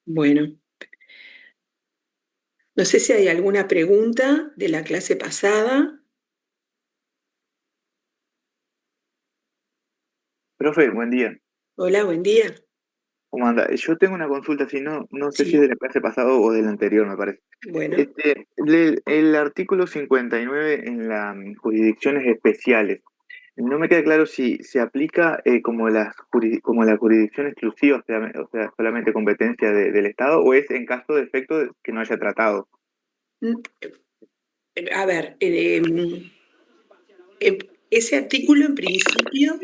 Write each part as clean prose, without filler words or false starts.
Bueno, no sé si hay alguna pregunta de la clase pasada. Profe, buen día. Hola, buen día. ¿Cómo anda? Yo tengo una consulta, si no sé si es Sí, de la clase pasada o del anterior, me parece. bueno. El artículo 59 en las jurisdicciones especiales, no me queda claro si se aplica como como la jurisdicción exclusiva, o sea, solamente competencia del Estado, o es en caso de efecto que no haya tratado. Mm, A ver, ese artículo en principio,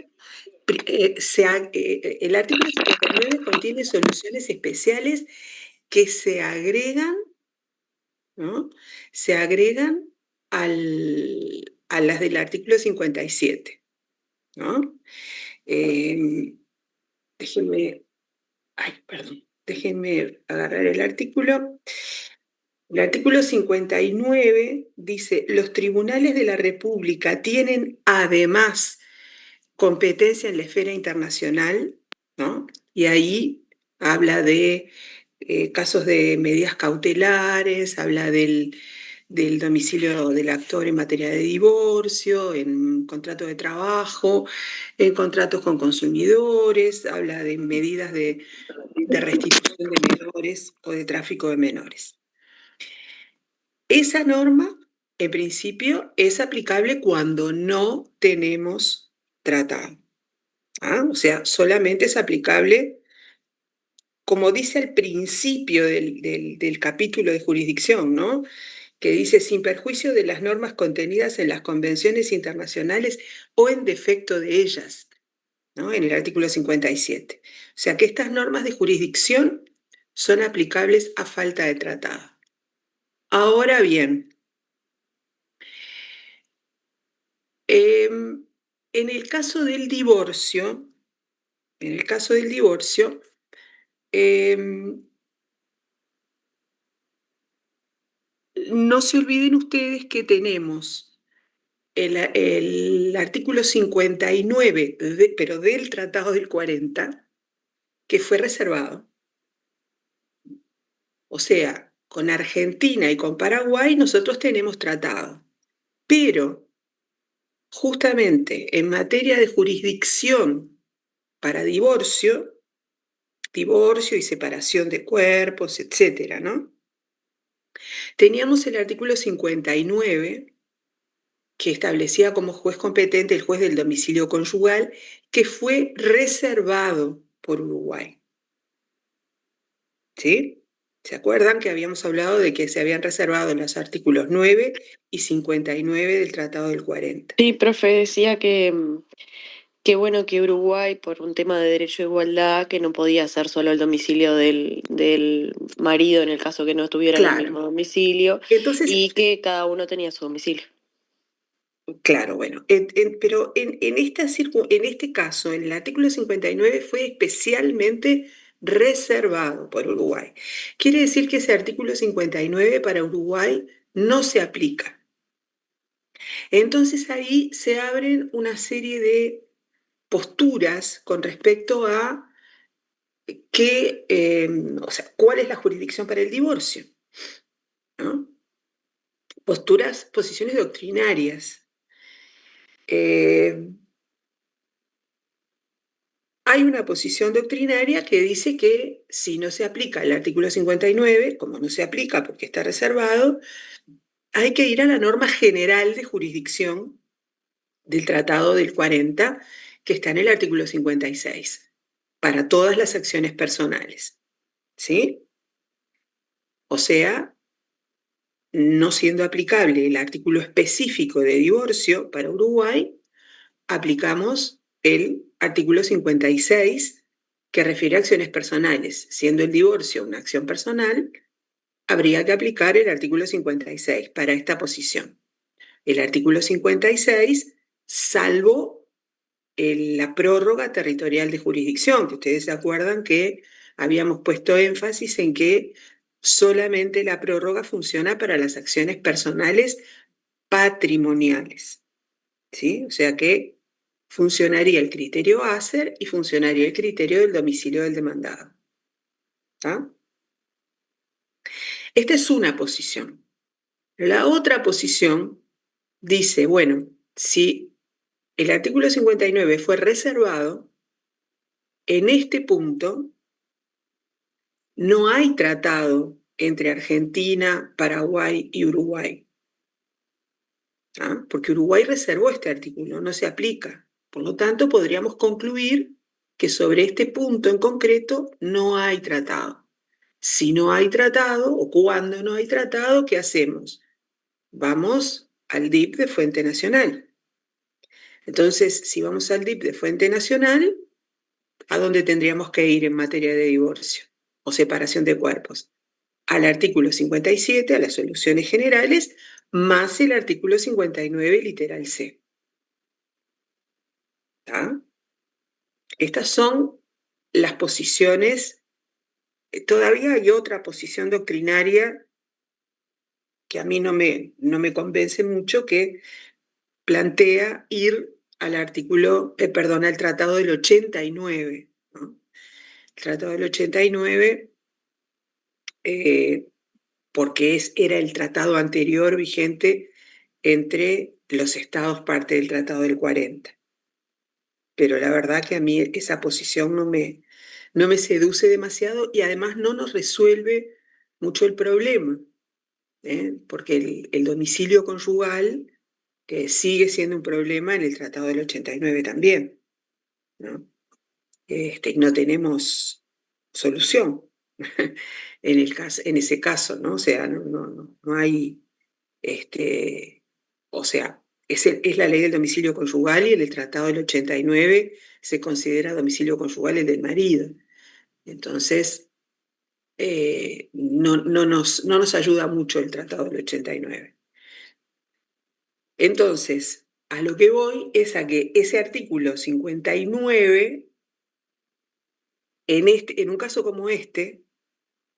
el artículo 59 contiene soluciones especiales que se agregan, ¿no? Se agregan a las del artículo 57, ¿no? Eh, déjenme Ay, perdón, déjenme agarrar el artículo. El artículo 59 dice, los tribunales de la República tienen además competencia en la esfera internacional, ¿no? Y ahí habla de casos de medidas cautelares, habla del domicilio del actor en materia de divorcio, en contrato de trabajo, en contratos con consumidores, habla de medidas de restitución de menores o de tráfico de menores. Esa norma, en principio, es aplicable cuando no tenemos tratado. ¿Ah? O sea, solamente es aplicable, como dice al principio del capítulo de jurisdicción, ¿no? Que dice, sin perjuicio de las normas contenidas en las convenciones internacionales o en defecto de ellas, ¿no? En el artículo 57. O sea que estas normas de jurisdicción son aplicables a falta de tratado. Ahora bien, en el caso del divorcio, en el caso del divorcio, em, no se olviden ustedes que tenemos el artículo 59, pero del Tratado del 40, que fue reservado. O sea, con Argentina y con Paraguay nosotros tenemos tratado, pero justamente en materia de jurisdicción para divorcio y separación de cuerpos, etcétera, ¿no? Teníamos el artículo 59 que establecía como juez competente el juez del domicilio conyugal, que fue reservado por Uruguay. ¿Sí? ¿Se acuerdan que habíamos hablado de que se habían reservado los artículos 9 y 59 del Tratado del 40? Sí, profe, decía que bueno que Uruguay, por un tema de derecho de igualdad, que no podía ser solo el domicilio del marido en el caso que no estuviera en el Claro. mismo domicilio Entonces, y que cada uno tenía su domicilio. claro, bueno, pero en este caso, en el artículo 59 fue especialmente reservado por Uruguay. Quiere decir que ese artículo 59 para Uruguay no se aplica. Entonces ahí se abren una serie de posturas con respecto a o sea, cuál es la jurisdicción para el divorcio, ¿no? Posiciones doctrinarias. Eh, Hay una posición doctrinaria que dice que si no se aplica el artículo 59, como no se aplica porque está reservado, hay que ir a la norma general de jurisdicción del Tratado del 40, que está en el artículo 56, para todas las acciones personales. ¿Sí? O sea, no siendo aplicable el artículo específico de divorcio para Uruguay, aplicamos el artículo 56 que refiere a acciones personales. Siendo el divorcio una acción personal, habría que aplicar el artículo 56 para esta posición. El artículo 56, salvo la prórroga territorial de jurisdicción, que ustedes se acuerdan que habíamos puesto énfasis en que solamente la prórroga funciona para las acciones personales patrimoniales, ¿sí? O sea que funcionaría el criterio Acer y funcionaría el criterio del domicilio del demandado. ¿Tá? Esta es una posición. La otra posición dice, bueno, si el artículo 59 fue reservado, en este punto no hay tratado entre Argentina, Paraguay y Uruguay. ¿Ah? Porque Uruguay reservó este artículo, no se aplica. Por lo tanto, podríamos concluir que sobre este punto en concreto no hay tratado. Si no hay tratado o cuando no hay tratado, ¿qué hacemos? Vamos al DIP de Fuente Nacional. Entonces, si vamos al DIP de Fuente Nacional, ¿a dónde tendríamos que ir en materia de divorcio o separación de cuerpos? Al artículo 57, a las soluciones generales, más el artículo 59, literal C. ¿Tá? Estas son las posiciones. Todavía hay otra posición doctrinaria que a mí no me convence mucho, que plantea ir al artículo, al Tratado del 89, ¿no? El Tratado del 89, porque era el tratado anterior vigente entre los estados parte del Tratado del 40. Pero la verdad que a mí esa posición no me seduce demasiado y además no nos resuelve mucho el problema, porque el domicilio conyugal sigue siendo un problema en el Tratado del 89 también, ¿no? Y no tenemos solución en ese caso, ¿no? O sea, no hay, o sea, es la ley del domicilio conyugal y en el Tratado del 89 se considera domicilio conyugal el del marido. Entonces, no nos ayuda mucho el Tratado del 89. Entonces, a lo que voy es a que ese artículo 59, en un caso como este,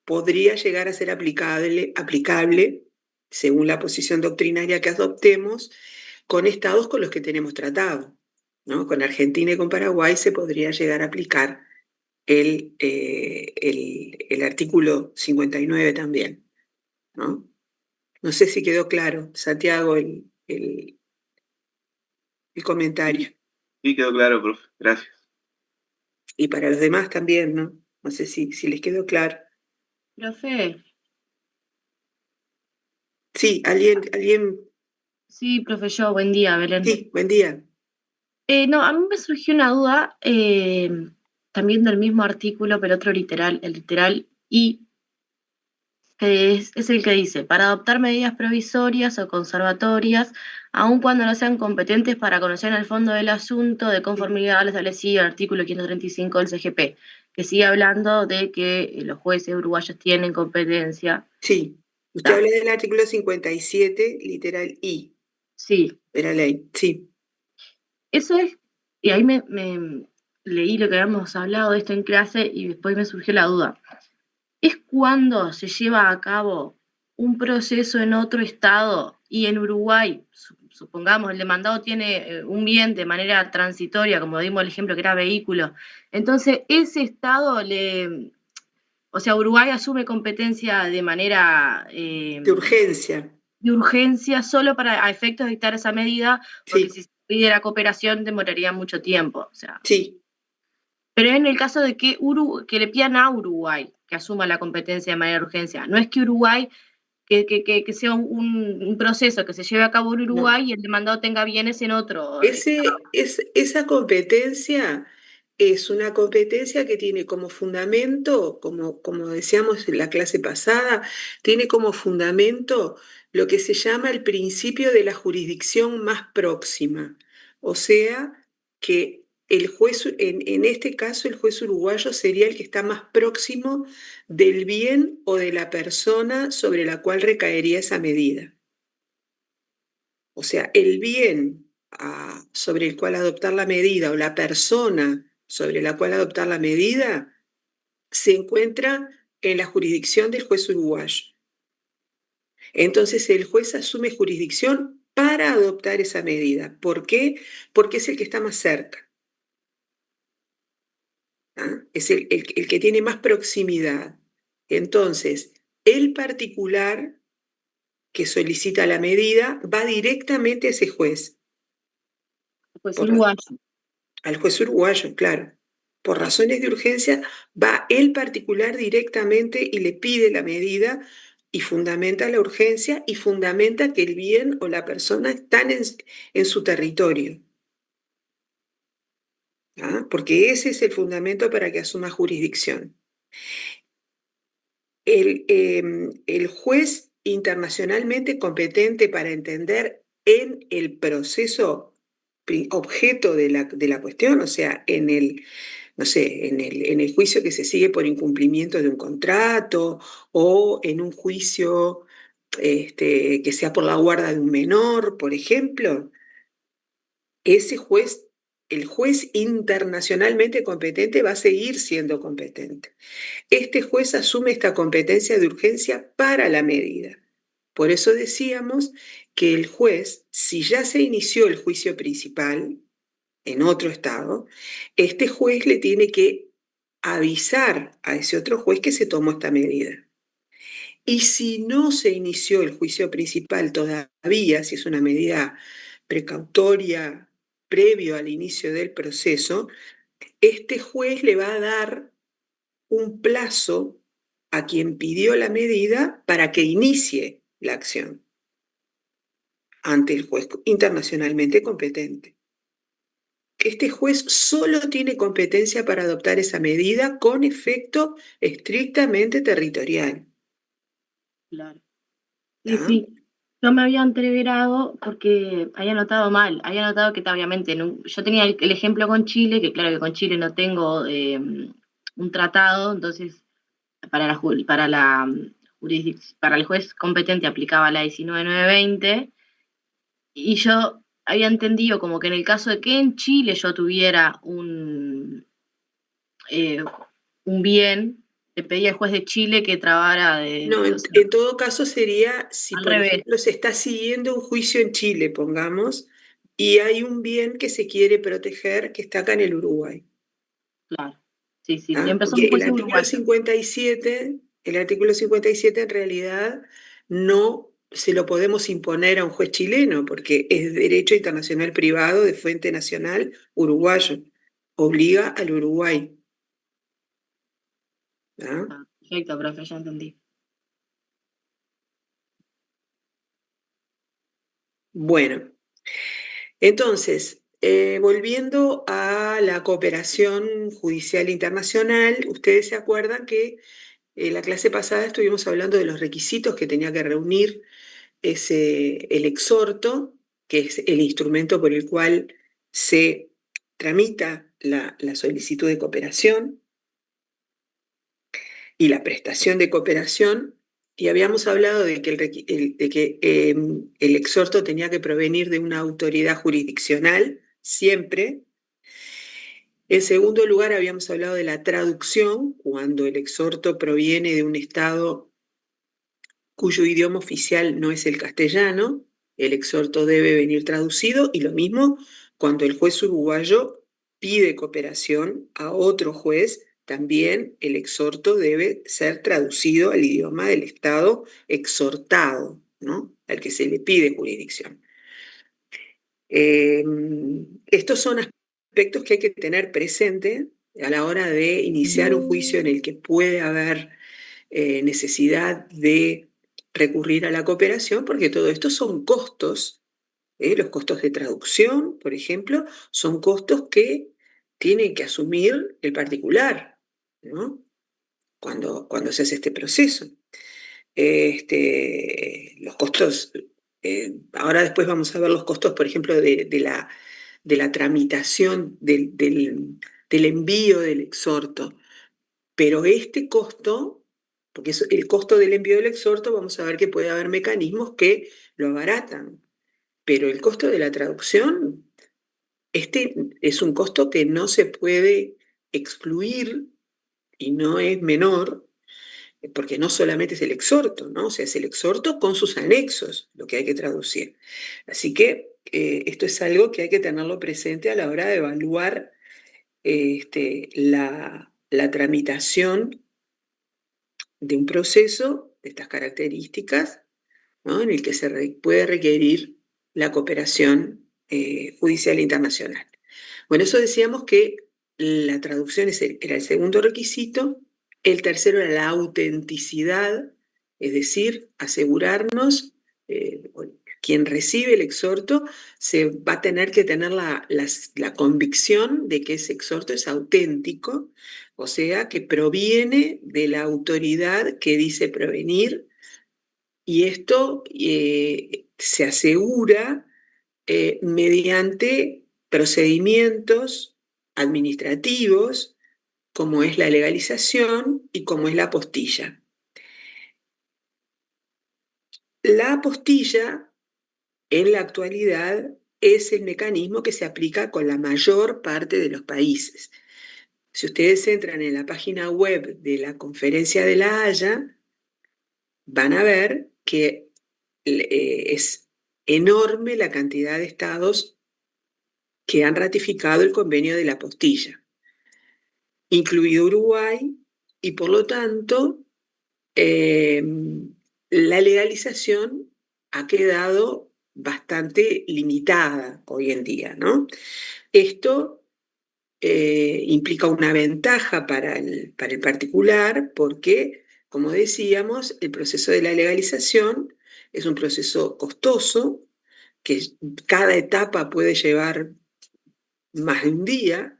podría llegar a ser aplicable, según la posición doctrinaria que adoptemos, con estados con los que tenemos tratado, ¿no? Con Argentina y con Paraguay se podría llegar a aplicar el artículo 59 también, ¿no? No sé si quedó claro, Santiago, el comentario. Sí, quedó claro, profe. Gracias. Y para los demás también, ¿no? No sé si les quedó claro. Profe, Sí, alguien, sí, profe, yo, buen día, Belén. sí, buen día. No, a mí me surgió una duda, también del mismo artículo, pero otro literal, el literal I, que es el que dice, para adoptar medidas provisorias o conservatorias, aun cuando no sean competentes para conocer en el fondo del asunto de conformidad al establecido el artículo 535 del CGP, que sigue hablando de que los jueces uruguayos tienen competencia. Sí, usted habla del artículo 57, literal I, Sí, de la ley, sí. eso es, y ahí me leí lo que habíamos hablado de esto en clase y después me surgió la duda. ¿Es cuando se lleva a cabo un proceso en otro estado y en Uruguay, supongamos, el demandado tiene un bien de manera transitoria, como dimos el ejemplo que era vehículo, entonces ese estado o sea, Uruguay asume competencia de manera De urgencia, de urgencia solo para a efectos de dictar esa medida, porque sí, si se pide la cooperación demoraría mucho tiempo. O sea, sí. pero en el caso de que le pidan a Uruguay que asuma la competencia de manera de urgencia, no es que Uruguay, que sea un proceso que se lleve a cabo en No. Uruguay y el demandado tenga bienes en otro. Esa competencia es una competencia que tiene como fundamento, como decíamos en la clase pasada, tiene como fundamento lo que se llama el principio de la jurisdicción más próxima. O sea, que el juez, en este caso, el juez uruguayo sería el que está más próximo del bien o de la persona sobre la cual recaería esa medida. O sea, el bien sobre el cual adoptar la medida o la persona sobre la cual adoptar la medida se encuentra en la jurisdicción del juez uruguayo. Entonces el juez asume jurisdicción para adoptar esa medida. ¿Por qué? Porque es el que está más cerca. ¿Ah? Es el que tiene más proximidad. Entonces, el particular que solicita la medida va directamente a ese juez. Pues uruguayo. Al juez uruguayo, claro. Por razones de urgencia, va el particular directamente y le pide la medida y fundamenta la urgencia y fundamenta que el bien o la persona están en su territorio. ¿Ah? Porque ese es el fundamento para que asuma jurisdicción. El juez internacionalmente competente para entender en el proceso objeto de la cuestión, o sea, en el, no sé, en el juicio que se sigue por incumplimiento de un contrato o en un juicio que sea por la guarda de un menor, por ejemplo, ese juez, el juez internacionalmente competente va a seguir siendo competente. Este juez asume esta competencia de urgencia para la medida. Por eso decíamos que el juez, si ya se inició el juicio principal en otro estado, este juez le tiene que avisar a ese otro juez que se tomó esta medida. Y si no se inició el juicio principal todavía, si es una medida precautoria previo al inicio del proceso, este juez le va a dar un plazo a quien pidió la medida para que inicie la acción ante el juez internacionalmente competente. Este juez solo tiene competencia para adoptar esa medida con efecto estrictamente territorial. Claro. Sí, sí. Yo me había entreverado porque había notado mal, había notado que obviamente yo tenía el ejemplo con Chile, que claro que con Chile no tengo un tratado, entonces para el juez competente aplicaba la 19920 y yo había entendido como que en el caso de que en Chile yo tuviera un bien, le pedía al juez de Chile que trabara No, o sea, en todo caso sería si, al por revés. ejemplo, se está siguiendo un juicio en Chile, pongamos, y hay un bien que se quiere proteger que está acá en el Uruguay. Claro. Sí, sí, ¿Ah? siempre son Porque jueces uruguayos. el artículo 57 en realidad no se lo podemos imponer a un juez chileno, porque es derecho internacional privado de fuente nacional uruguayo. Obliga al Uruguay. ¿Ah? Ah, perfecto, profe, ya entendí. Bueno, entonces, volviendo a la cooperación judicial internacional, ustedes se acuerdan que en la clase pasada estuvimos hablando de los requisitos que tenía que reunir el exhorto, que es el instrumento por el cual se tramita la solicitud de cooperación y la prestación de cooperación, y habíamos hablado de que el exhorto tenía que provenir de una autoridad jurisdiccional, siempre. En segundo lugar, habíamos hablado de la traducción, cuando el exhorto proviene de un estado cuyo idioma oficial no es el castellano, el exhorto debe venir traducido, y lo mismo cuando el juez uruguayo pide cooperación a otro juez, también el exhorto debe ser traducido al idioma del estado exhortado, ¿no? Al que se le pide jurisdicción. Estos son aspectos que hay que tener presente a la hora de iniciar un juicio en el que puede haber necesidad de recurrir a la cooperación, porque todo esto son costos. Los costos de traducción, por ejemplo, son costos que tiene que asumir el particular, ¿no? Cuando se hace este proceso. Los costos, ahora después vamos a ver los costos, por ejemplo, de la tramitación del envío del exhorto. Pero este costo, porque es el costo del envío del exhorto, vamos a ver que puede haber mecanismos que lo abaratan. Pero el costo de la traducción, este es un costo que no se puede excluir y no es menor, porque no solamente es el exhorto, ¿no? O sea, es el exhorto con sus anexos, lo que hay que traducir. Así que esto es algo que hay que tenerlo presente a la hora de evaluar la tramitación de un proceso de estas características, ¿no?, en el que se puede requerir la cooperación judicial internacional. Bueno, eso decíamos que la traducción era el segundo requisito. El tercero era la autenticidad, es decir, asegurarnos, quien recibe el exhorto se va a tener que tener la convicción de que ese exhorto es auténtico, o sea, que proviene de la autoridad que dice provenir, y esto se asegura mediante procedimientos administrativos, como es la legalización y como es la apostilla. La apostilla, en la actualidad, es el mecanismo que se aplica con la mayor parte de los países. Si ustedes entran en la página web de la Conferencia de La Haya, van a ver que es enorme la cantidad de estados que han ratificado el convenio de la apostilla, incluido Uruguay, y por lo tanto la legalización ha quedado bastante limitada hoy en día, ¿no? Esto implica una ventaja para el particular porque, como decíamos, el proceso de la legalización es un proceso costoso, que cada etapa puede llevar más de un día,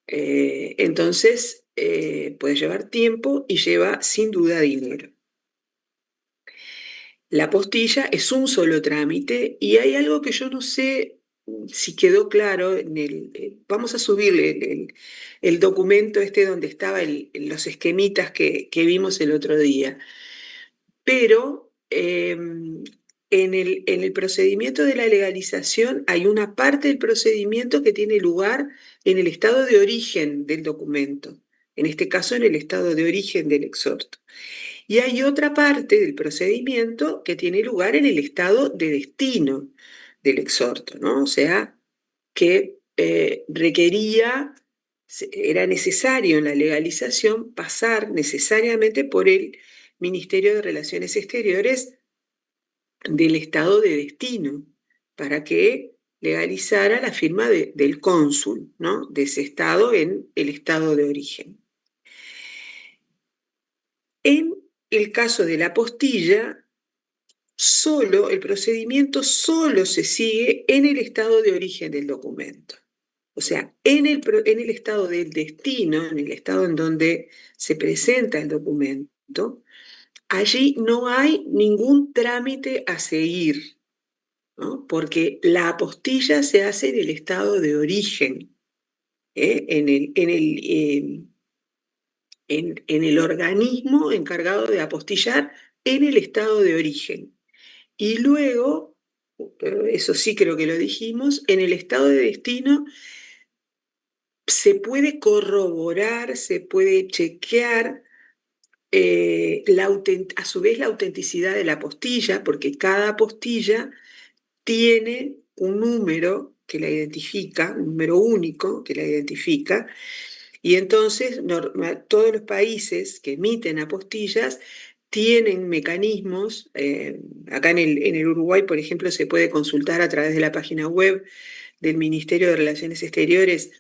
entonces puede llevar tiempo y lleva sin duda dinero. La apostilla es un solo trámite y hay algo que yo no sé si quedó claro. Vamos a subirle el documento donde estaban los esquemitas que vimos el otro día. Pero en el procedimiento de la legalización hay una parte del procedimiento que tiene lugar en el estado de origen del documento, en este caso en el estado de origen del exhorto. Y hay otra parte del procedimiento que tiene lugar en el estado de destino del exhorto, ¿no? O sea, que era necesario en la legalización pasar necesariamente por el Ministerio de Relaciones Exteriores del estado de destino para que legalizara la firma del cónsul, ¿no?, de ese estado en el estado de origen. En el caso de la apostilla, el procedimiento solo se sigue en el estado de origen del documento. O sea, en el estado del destino, en el estado en donde se presenta el documento, allí no hay ningún trámite a seguir, ¿no?, porque la apostilla se hace en el estado de origen, en el organismo encargado de apostillar en el estado de origen. Y luego, eso sí creo que lo dijimos, en el estado de destino se puede corroborar, se puede chequear a su vez la autenticidad de la apostilla, porque cada apostilla tiene un número que la identifica, un número único que la identifica, y entonces todos los países que emiten apostillas tienen mecanismos. Acá en el Uruguay, por ejemplo, se puede consultar a través de la página web del Ministerio de Relaciones Exteriores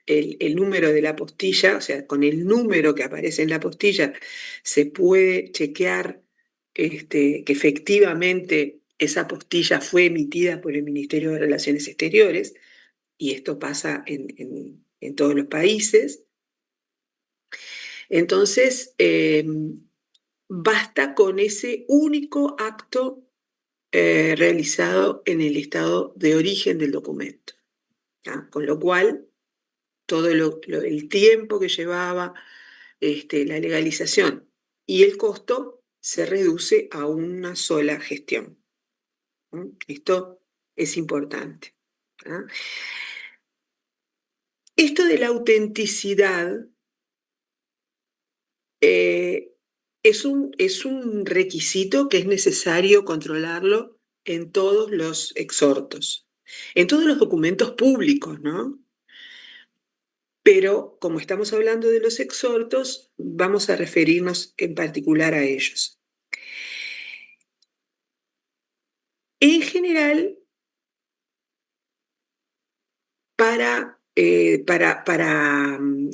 el número de la apostilla, o sea, con el número que aparece en la apostilla se puede chequear que efectivamente esa apostilla fue emitida por el Ministerio de Relaciones Exteriores, y esto pasa en todos los países. Entonces, basta con ese único acto realizado en el estado de origen del documento, ¿ah? Con lo cual, todo el tiempo que llevaba la legalización y el costo se reduce a una sola gestión. Esto es importante, ¿ah? Esto de la autenticidad es un requisito que es necesario controlarlo en todos los exhortos, en todos los documentos públicos, ¿no? Pero como estamos hablando de los exhortos, vamos a referirnos en particular a ellos. En general, para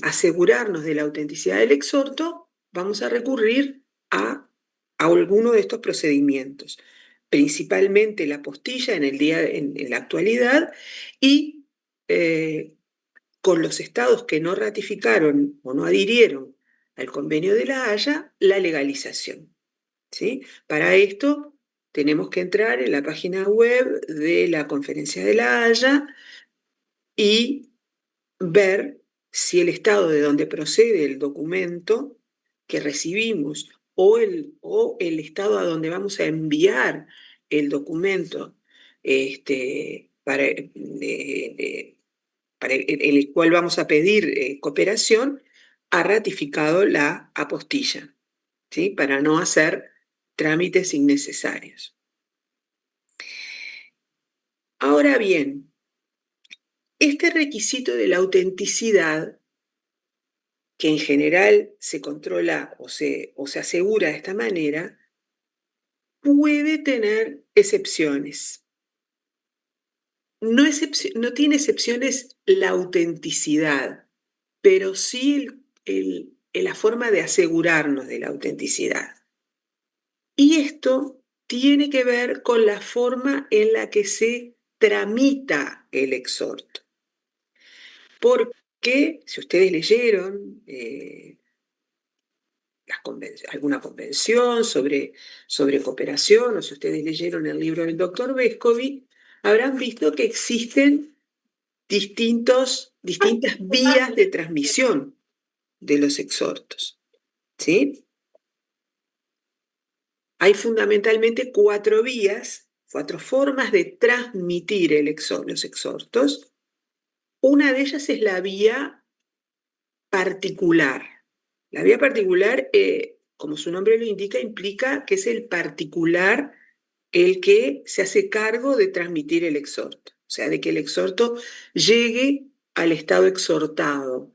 asegurarnos de la autenticidad del exhorto, vamos a recurrir a alguno de estos procedimientos, principalmente la apostilla en la actualidad y con los estados que no ratificaron o no adhirieron al Convenio de La Haya, la legalización. ¿Sí? Para esto tenemos que entrar en la página web de la Conferencia de La Haya y ver si el estado de donde procede el documento que recibimos o el estado a donde vamos a enviar el documento para el cual vamos a pedir cooperación, ha ratificado la apostilla, ¿sí? Para no hacer trámites innecesarios. Ahora bien, este requisito de la autenticidad, que en general se controla o se asegura de esta manera, puede tener excepciones. No tiene excepciones la autenticidad, pero sí la forma de asegurarnos de la autenticidad. Y esto tiene que ver con la forma en la que se tramita el exhorto. Porque si ustedes leyeron alguna convención sobre cooperación, o si ustedes leyeron el libro del doctor Vescovi, habrán visto que existen distintas vías de transmisión de los exhortos, ¿sí? Hay fundamentalmente 4 vías, 4 formas de transmitir los exhortos. Una de ellas es la vía particular. La vía particular, como su nombre lo indica, implica que es el particular el que se hace cargo de transmitir el exhorto, o sea, de que el exhorto llegue al estado exhortado.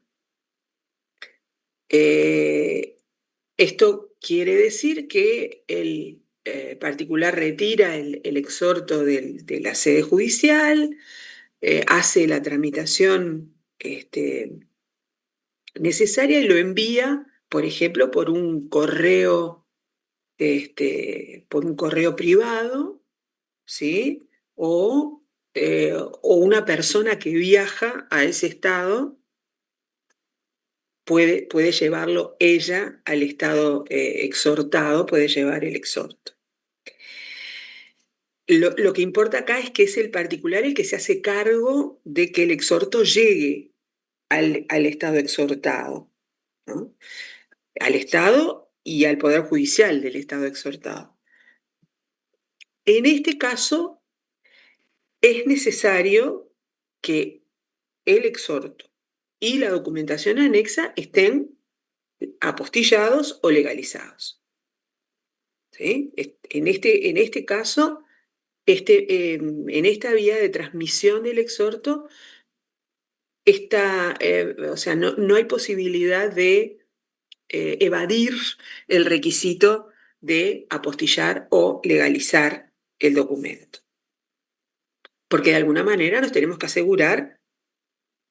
Esto quiere decir que el particular retira el exhorto de la sede judicial, hace la tramitación necesaria y lo envía, por ejemplo, por un correo privado, ¿sí? O una persona que viaja a ese estado puede llevarlo ella al estado exhortado, puede llevar el exhorto. Lo que importa acá es que es el particular el que se hace cargo de que el exhorto llegue al estado exhortado, ¿no? Al estado y al poder judicial del estado exhortado. En este caso, es necesario que el exhorto y la documentación anexa estén apostillados o legalizados. ¿Sí? En este caso, en esta vía de transmisión del exhorto, no hay posibilidad de evadir el requisito de apostillar o legalizar el documento. Porque de alguna manera nos tenemos que asegurar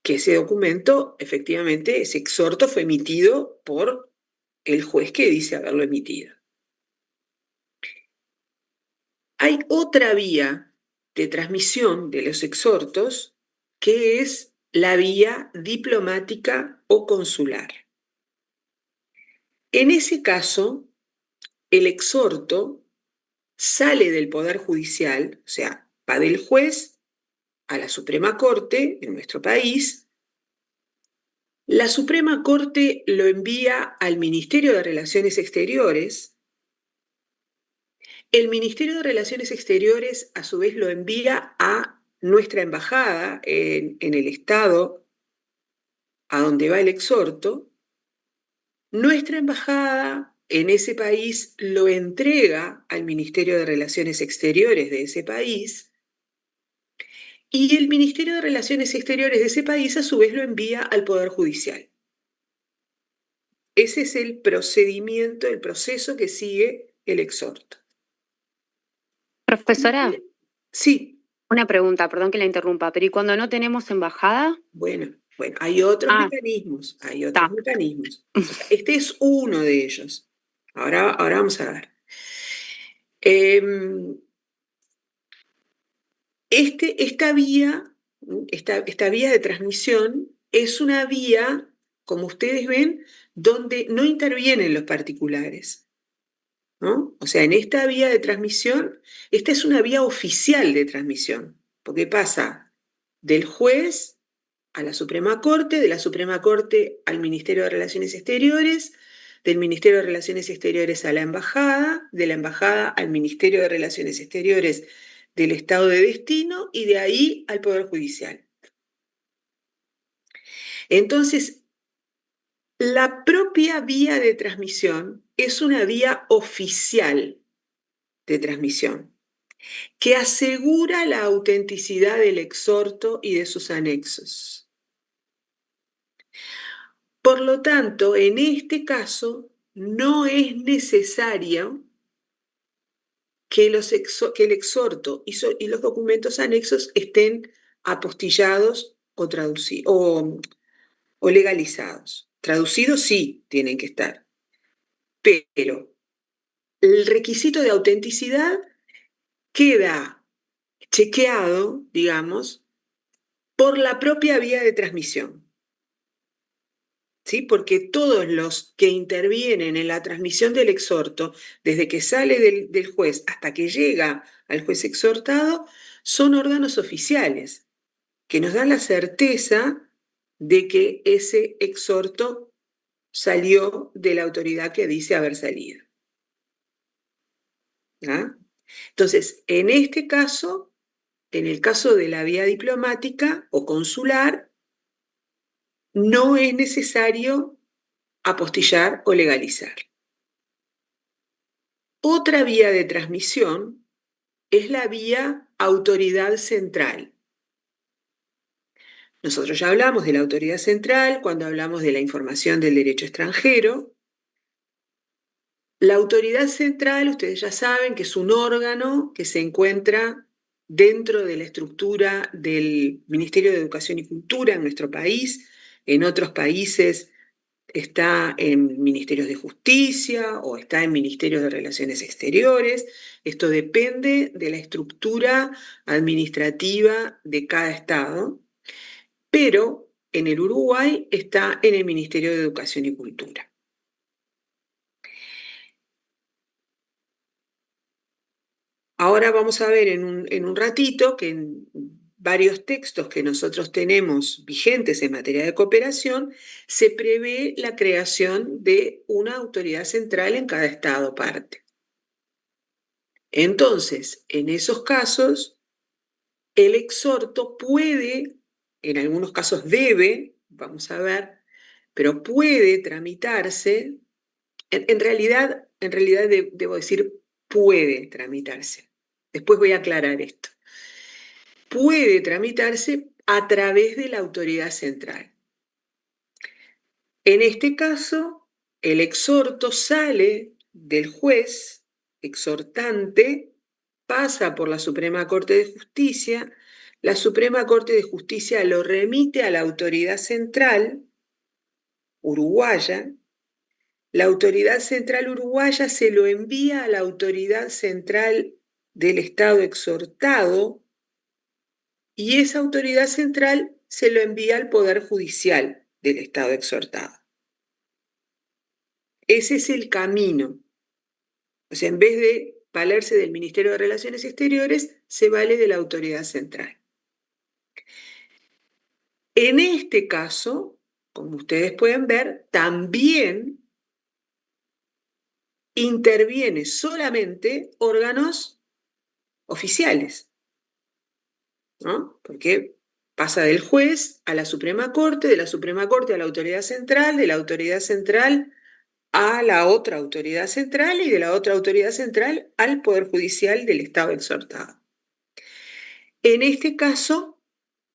que ese documento, efectivamente, ese exhorto fue emitido por el juez que dice haberlo emitido. Hay otra vía de transmisión de los exhortos que es la vía diplomática o consular. En ese caso, el exhorto sale del Poder Judicial, o sea, va del juez a la Suprema Corte en nuestro país. La Suprema Corte lo envía al Ministerio de Relaciones Exteriores. El Ministerio de Relaciones Exteriores, a su vez, lo envía a nuestra embajada en el estado a donde va el exhorto. Nuestra embajada en ese país lo entrega al Ministerio de Relaciones Exteriores de ese país. Y el Ministerio de Relaciones Exteriores de ese país, a su vez, lo envía al Poder Judicial. Ese es el proceso que sigue el exhorto. Profesora, Sí, Una pregunta, perdón que la interrumpa, pero ¿y cuando no tenemos embajada? bueno, hay otros Ah, mecanismos, hay otros está. mecanismos. O sea, este es uno de ellos. Ahora vamos a ver. Esta vía de transmisión es una vía, como ustedes ven, donde no intervienen los particulares, ¿no? O sea, en esta vía de transmisión, esta es una vía oficial de transmisión, porque pasa del juez a la Suprema Corte, de la Suprema Corte al Ministerio de Relaciones Exteriores, del Ministerio de Relaciones Exteriores a la Embajada, de la Embajada al Ministerio de Relaciones Exteriores del Estado de destino y de ahí al Poder Judicial. Entonces, la propia vía de transmisión es una vía oficial de transmisión que asegura la autenticidad del exhorto y de sus anexos. Por lo tanto, en este caso, no es necesario que el exhorto y los documentos anexos estén apostillados o legalizados. Traducidos sí tienen que estar, pero el requisito de autenticidad queda chequeado, digamos, por la propia vía de transmisión. ¿Sí? Porque todos los que intervienen en la transmisión del exhorto, desde que sale del juez hasta que llega al juez exhortado, son órganos oficiales que nos dan la certeza de que ese exhorto salió de la autoridad que dice haber salido. ¿Ah? Entonces, en este caso, en el caso de la vía diplomática o consular, no es necesario apostillar o legalizar. Otra vía de transmisión es la vía autoridad central. Nosotros ya hablamos de la autoridad central cuando hablamos de la información del derecho extranjero. La autoridad central, ustedes ya saben que es un órgano que se encuentra dentro de la estructura del Ministerio de Educación y Cultura en nuestro país. En otros países está en ministerios de justicia o está en ministerios de relaciones exteriores. Esto depende de la estructura administrativa de cada estado, pero en el Uruguay está en el Ministerio de Educación y Cultura. Ahora vamos a ver en un ratito que en varios textos que nosotros tenemos vigentes en materia de cooperación, se prevé la creación de una autoridad central en cada estado parte. Entonces, en esos casos, el exhorto puede, en algunos casos debe, vamos a ver, pero puede tramitarse, en realidad debo decir puede tramitarse. Después voy a aclarar esto. Puede tramitarse a través de la autoridad central. En este caso, el exhorto sale del juez exhortante, pasa por la Suprema Corte de Justicia, la Suprema Corte de Justicia lo remite a la autoridad central uruguaya, la autoridad central uruguaya se lo envía a la autoridad central del Estado exhortado y esa autoridad central se lo envía al Poder Judicial del Estado exhortado. Ese es el camino. O sea, en vez de valerse del Ministerio de Relaciones Exteriores, se vale de la autoridad central. En este caso, como ustedes pueden ver, también interviene solamente órganos oficiales, ¿no? Porque pasa del juez a la Suprema Corte, de la Suprema Corte a la autoridad central, de la autoridad central a la otra autoridad central y de la otra autoridad central al Poder Judicial del Estado exhortado. En este caso,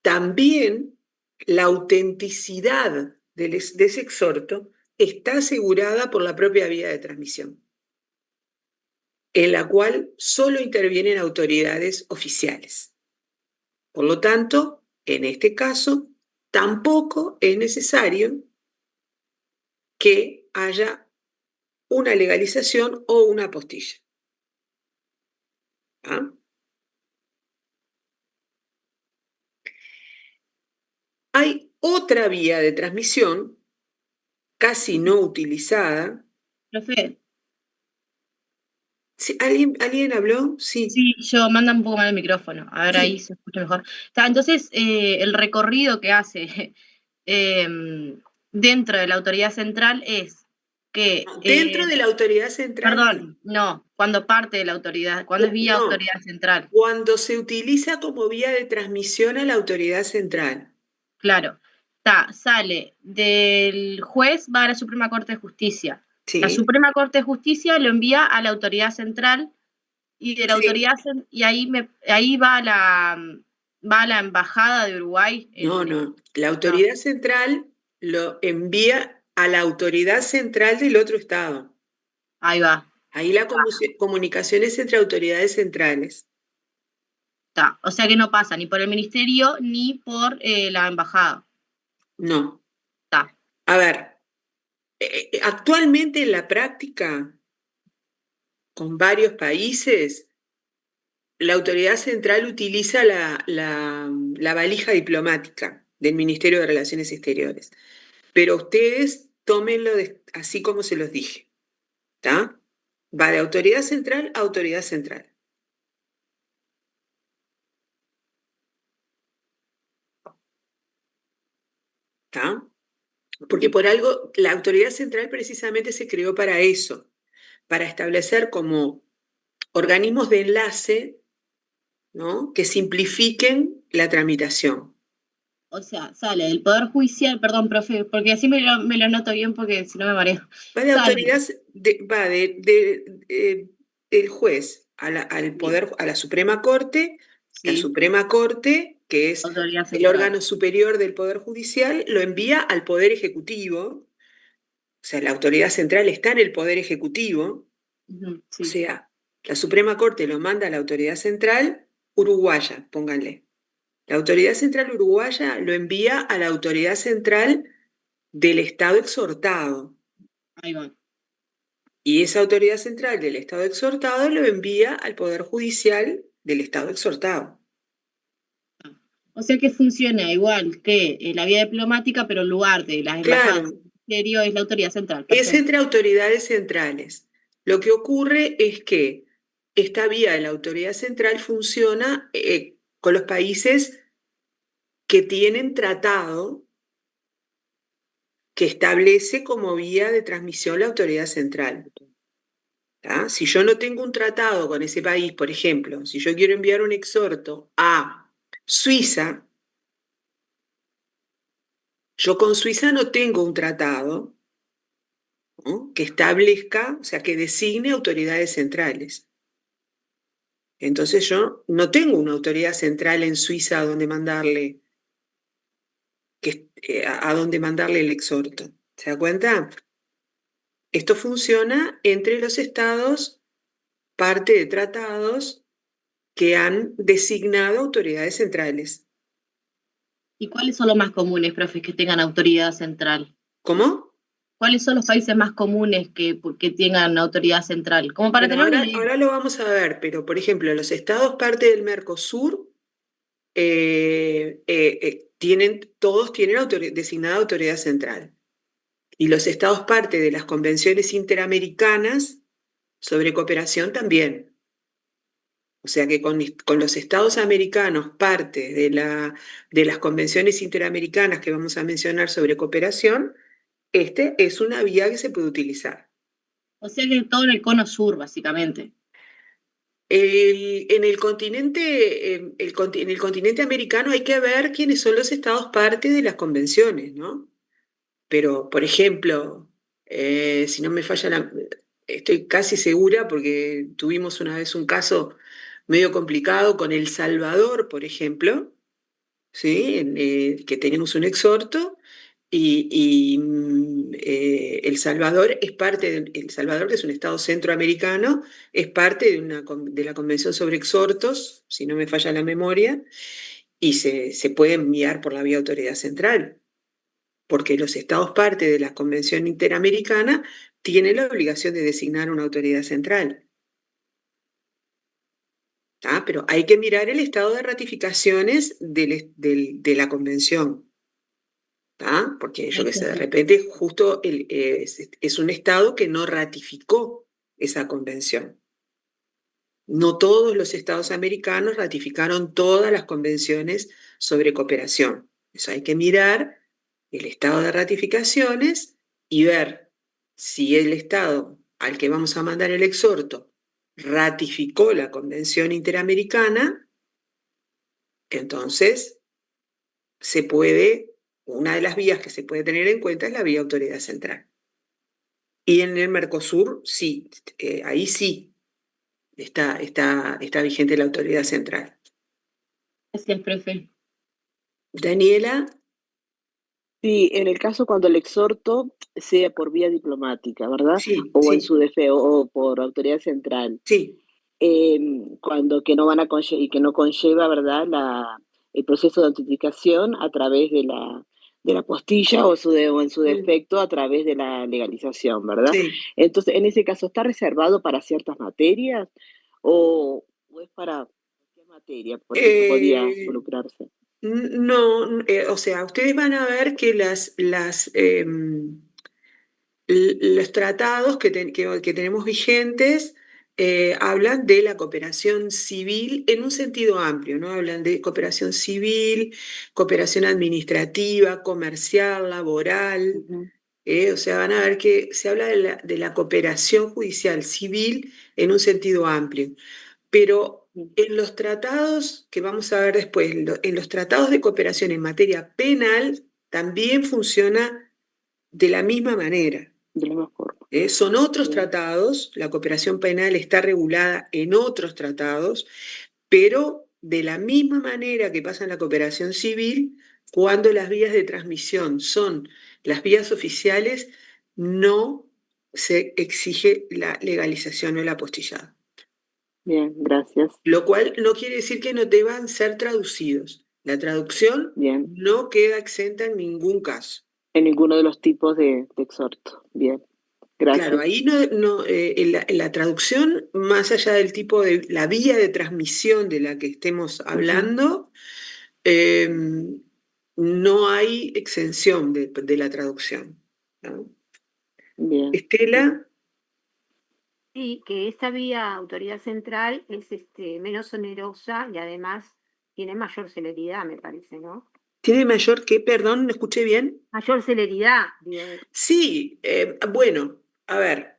también la autenticidad de ese exhorto está asegurada por la propia vía de transmisión. en la cual solo intervienen autoridades oficiales. Por lo tanto, en este caso, tampoco es necesario que haya una legalización o una apostilla. ¿Ah? Hay otra vía de transmisión casi no utilizada. Profe, ¿Sí? ¿Alguien habló? Sí. sí, yo manda un poco mal el micrófono. A ver, Sí. ahí se escucha mejor. Está, entonces, el recorrido que hace dentro de la autoridad central es que. Dentro de la autoridad central. Perdón, no, cuando parte de la autoridad, cuando es vía No, autoridad central. cuando se utiliza como vía de transmisión a la autoridad central. Claro. Está, sale del juez, va a la Suprema Corte de Justicia. Sí. La Suprema Corte de Justicia lo envía a la autoridad central y de la Sí. autoridad y ahí va a la embajada de Uruguay. No. La autoridad central lo envía a la autoridad central del otro estado. Ahí va. Ahí la comunicación es entre autoridades centrales. Está. O sea que no pasa ni por el ministerio ni por la embajada. No. Está. A ver, actualmente en la práctica, con varios países, la autoridad central utiliza la valija diplomática del Ministerio de Relaciones Exteriores. Pero ustedes tómenlo así como se los dije. ¿Está? Va de autoridad central a autoridad central. ¿Está? Porque por algo, la autoridad central precisamente se creó para eso, para establecer como organismos de enlace, ¿no?, que simplifiquen la tramitación. O sea, sale del Poder Judicial, perdón, profe, porque así me lo anoto bien porque si no me mareo. Va de Sale. autoridad, del juez al poder, a la Suprema Corte. La Sí. Suprema Corte, que es Autoridad el central. órgano superior del Poder Judicial, lo envía al Poder Ejecutivo. O sea, la autoridad central está en el Poder Ejecutivo. Sí. O sea, la Suprema Corte lo manda a la autoridad central uruguaya, pónganle. La autoridad central uruguaya lo envía a la autoridad central del Estado exhortado. Ahí va. Y esa autoridad central del Estado exhortado lo envía al Poder Judicial del Estado exhortado. O sea que funciona igual que la vía diplomática, pero en lugar de las embajadas Claro, del ministerio es la autoridad central. es Perfecto. entre autoridades centrales. Lo que ocurre es que esta vía de la autoridad central funciona con los países que tienen tratado que establece como vía de transmisión la autoridad central. ¿Tá? Si yo no tengo un tratado con ese país, por ejemplo, si yo quiero enviar un exhorto a Suiza, yo con Suiza no tengo un tratado, ¿no?, que establezca, o sea, que designe autoridades centrales. Entonces yo no tengo una autoridad central en Suiza a donde mandarle, a donde mandarle el exhorto. ¿Se da cuenta? Esto funciona entre los estados, parte de tratados que han designado autoridades centrales. ¿Y cuáles son los más comunes, profe, que tengan autoridad central? ¿Cómo? ¿Cuáles son los países más comunes que tengan autoridad central? Como para Bueno, tener una idea. ahora lo vamos a ver, pero por ejemplo, los estados parte del Mercosur todos tienen designada autoridad central. Y los estados parte de las convenciones interamericanas sobre cooperación también. O sea que con los estados americanos parte de las convenciones interamericanas que vamos a mencionar sobre cooperación, es una vía que se puede utilizar. O sea que todo en el cono sur, básicamente. En el continente americano hay que ver quiénes son los estados parte de las convenciones, ¿no? Pero, por ejemplo, si no me falla estoy casi segura porque tuvimos una vez un caso medio complicado con El Salvador, por ejemplo, ¿sí? Que teníamos un exhorto El Salvador es parte El Salvador, que es un estado centroamericano, es parte de la Convención sobre Exhortos, si no me falla la memoria, y se puede enviar por la vía autoridad central, porque los estados parte de la Convención Interamericana tienen la obligación de designar una autoridad central. Pero hay que mirar el estado de ratificaciones de la Convención. Porque yo que sé, de repente justo es un estado que no ratificó esa convención. No todos los estados americanos ratificaron todas las convenciones sobre cooperación. Eso hay que mirar el estado de ratificaciones y ver si el estado al que vamos a mandar el exhorto ratificó la Convención Interamericana. Entonces una de las vías que se puede tener en cuenta es la vía autoridad central. Y en el Mercosur, sí, ahí sí está vigente la autoridad central. Gracias, profe. Daniela. Sí, en el caso cuando el exhorto sea por vía diplomática, ¿verdad? Sí, O sí, en su defecto, o por autoridad central. sí. Cuando que no van a y que no conlleva, ¿verdad? El proceso de autenticación a través de la postilla o en su defecto a través de la legalización, ¿verdad? Sí. Entonces, en ese caso, ¿está reservado para ciertas materias o es para cualquier materia, por ejemplo, podía involucrarse? No, o sea, ustedes van a ver que los tratados que tenemos vigentes hablan de la cooperación civil en un sentido amplio, ¿no? Hablan de cooperación civil, cooperación administrativa, comercial, laboral. O sea, van a ver que se habla de la cooperación judicial civil en un sentido amplio. Pero en los tratados que vamos a ver después, en los tratados de cooperación en materia penal, también funciona de la misma manera. De la misma forma. Son otros tratados, la cooperación penal está regulada en otros tratados, pero de la misma manera que pasa en la cooperación civil, cuando las vías de transmisión son las vías oficiales, no se exige la legalización o el apostillado. Bien, gracias. Lo cual no quiere decir que no deban ser traducidos. La traducción no queda exenta en ningún caso. En ninguno de los tipos de exhorto. Bien, gracias. Claro, ahí en la traducción, más allá del tipo de la vía de transmisión de la que estemos hablando, no hay exención de la traducción, ¿no? Bien. Estela. Sí, que esta vía autoridad central es menos onerosa y además tiene mayor celeridad, me parece, ¿no? ¿Tiene mayor qué? Perdón, ¿no escuché bien? Mayor celeridad, digo. Sí, bueno, a ver,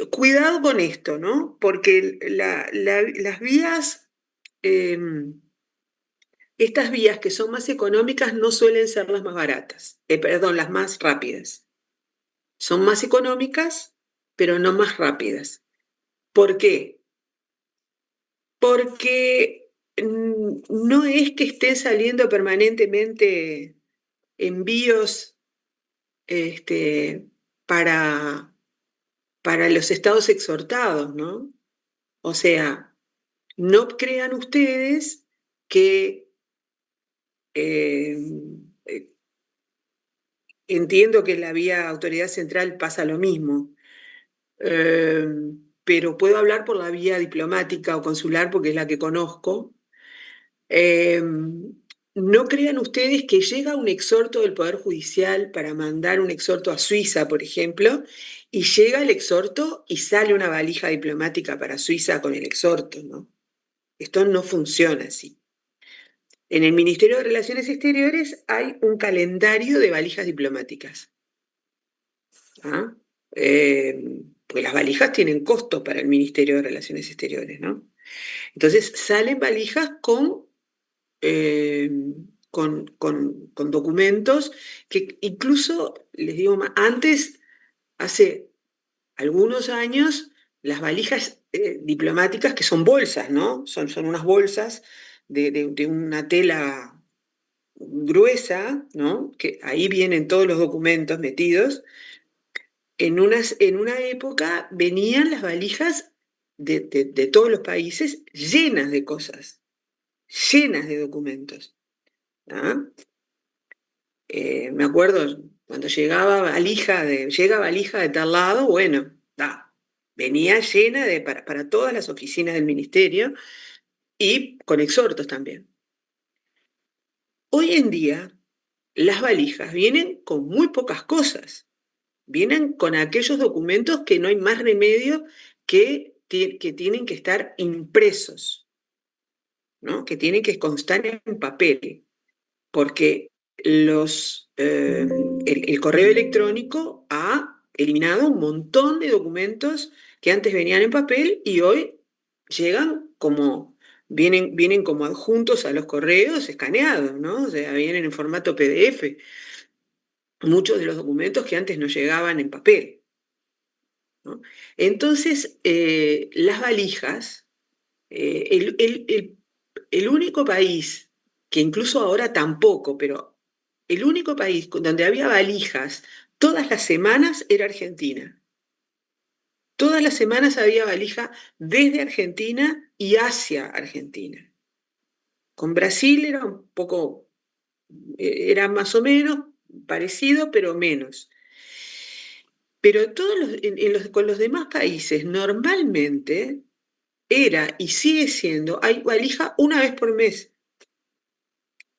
cuidado con esto, ¿no? Porque las vías, estas vías que son más económicas no suelen ser las más baratas, perdón, las más rápidas. Son más económicas, pero no más rápidas. ¿Por qué? Porque no es que estén saliendo permanentemente envíos para los estados exhortados, ¿no? O sea, no crean ustedes que entiendo que en la vía autoridad central pasa lo mismo, pero puedo hablar por la vía diplomática o consular porque es la que conozco. No crean ustedes que llega un exhorto del Poder Judicial para mandar un exhorto a Suiza, por ejemplo, y llega el exhorto y sale una valija diplomática para Suiza con el exhorto, ¿no? Esto no funciona así. En el Ministerio de Relaciones Exteriores hay un calendario de valijas diplomáticas. Porque las valijas tienen costo para el Ministerio de Relaciones Exteriores, ¿no? Entonces salen valijas con documentos que incluso, les digo más, antes, hace algunos años, las valijas diplomáticas, que son bolsas, ¿no? Son unas bolsas de una tela gruesa, ¿no? Que ahí vienen todos los documentos metidos. En una época venían las valijas de todos los países llenas de cosas, llenas de documentos. ¿Ah? Me acuerdo cuando llega valija de tal lado, bueno, venía llena para todas las oficinas del ministerio y con exhortos también. Hoy en día, las valijas vienen con muy pocas cosas, vienen con aquellos documentos que no hay más remedio que tienen que estar impresos, ¿no? Que tienen que constar en papel, porque el correo electrónico ha eliminado un montón de documentos que antes venían en papel y hoy vienen como adjuntos a los correos escaneados, ¿no? O sea, vienen en formato PDF, muchos de los documentos que antes no llegaban en papel, ¿no? Entonces, las valijas, el único país, que incluso ahora tampoco, pero el único país donde había valijas todas las semanas era Argentina. Todas las semanas había valija desde Argentina y hacia Argentina. Con Brasil era un poco, era más o menos parecido, pero menos. Pero con los demás países normalmente era y sigue siendo, hay valija una vez por mes.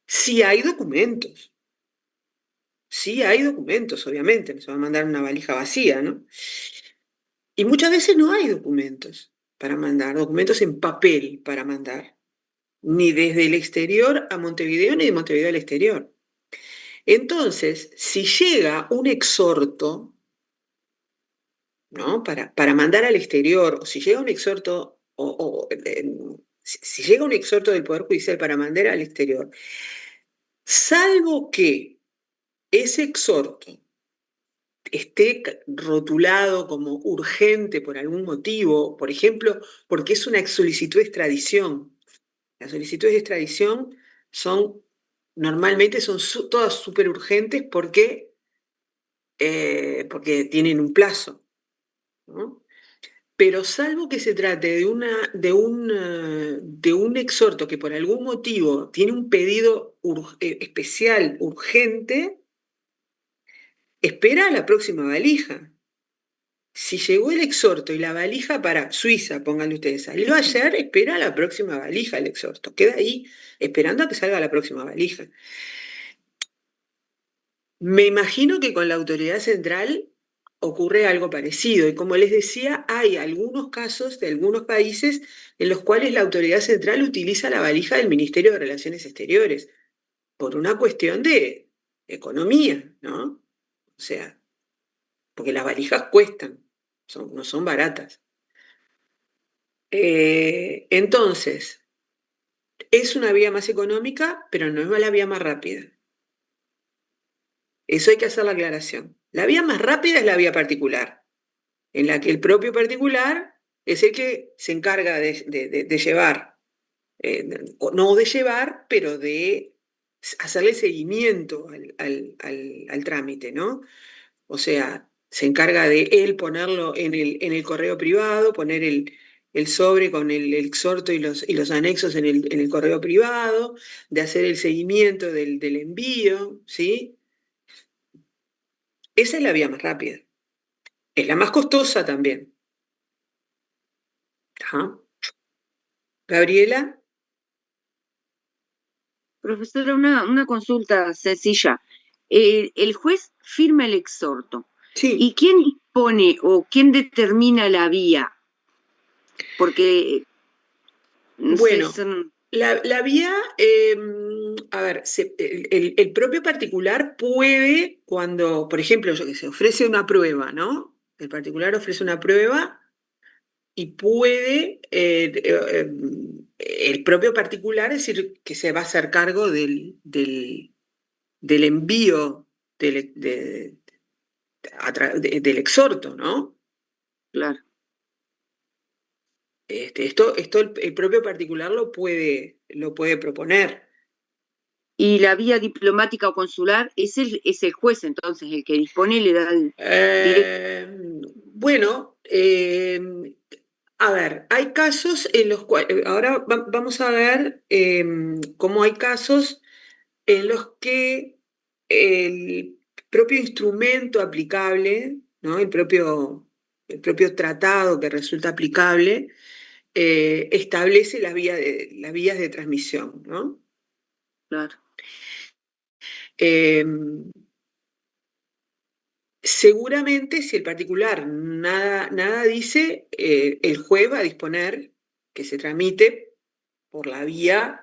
Sí hay documentos. Sí hay documentos, obviamente, no se va a mandar una valija vacía, ¿no? Y muchas veces no hay documentos para mandar, documentos en papel para mandar, ni desde el exterior a Montevideo, ni de Montevideo al exterior. Entonces, si llega un exhorto, ¿no? Para mandar al exterior, o si llega un exhorto, si llega un exhorto del Poder Judicial para mandar al exterior, salvo que ese exhorto esté rotulado como urgente por algún motivo, por ejemplo, porque es una solicitud de extradición. Las solicitudes de extradición normalmente son todas súper urgentes porque tienen un plazo, ¿no? Pero salvo que se trate de un exhorto que por algún motivo tiene un pedido especial, urgente, espera a la próxima valija. Si llegó el exhorto y la valija para Suiza, pónganle ustedes, salió ayer, espera a la próxima valija el exhorto. Queda ahí esperando a que salga la próxima valija. Me imagino que con la autoridad central ocurre algo parecido. Y como les decía, hay algunos casos de algunos países en los cuales la autoridad central utiliza la valija del Ministerio de Relaciones Exteriores por una cuestión de economía, ¿no? O sea, porque las valijas cuestan, no son baratas. Entonces, es una vía más económica, pero no es la vía más rápida. Eso hay que hacer la aclaración. La vía más rápida es la vía particular, en la que el propio particular es el que se encarga de llevar, no de llevar, pero de hacerle seguimiento al trámite, ¿no? O sea, se encarga de él ponerlo en el correo privado, poner el sobre con el exhorto y los anexos en el correo privado, de hacer el seguimiento del envío, ¿sí? Esa es la vía más rápida. Es la más costosa también. Ajá. Gabriela. Profesora, una consulta sencilla. El juez firma el exhorto. Sí. ¿Y quién pone o quién determina la vía? Porque bueno, la vía, a ver, el propio particular puede, cuando, por ejemplo, se ofrece una prueba, ¿no? El particular ofrece una prueba y puede el propio particular decir que se va a hacer cargo del envío del exhorto, ¿no? Claro. Esto el propio particular lo puede proponer. Y la vía diplomática o consular es el juez entonces el que dispone y le da el Bueno, a ver, hay casos en los cuales, ahora vamos a ver cómo hay casos en los que el propio instrumento aplicable, ¿no? El propio tratado que resulta aplicable, establece las vías de transmisión, ¿no? Claro. Seguramente, si el particular nada dice, el juez va a disponer que se tramite por la vía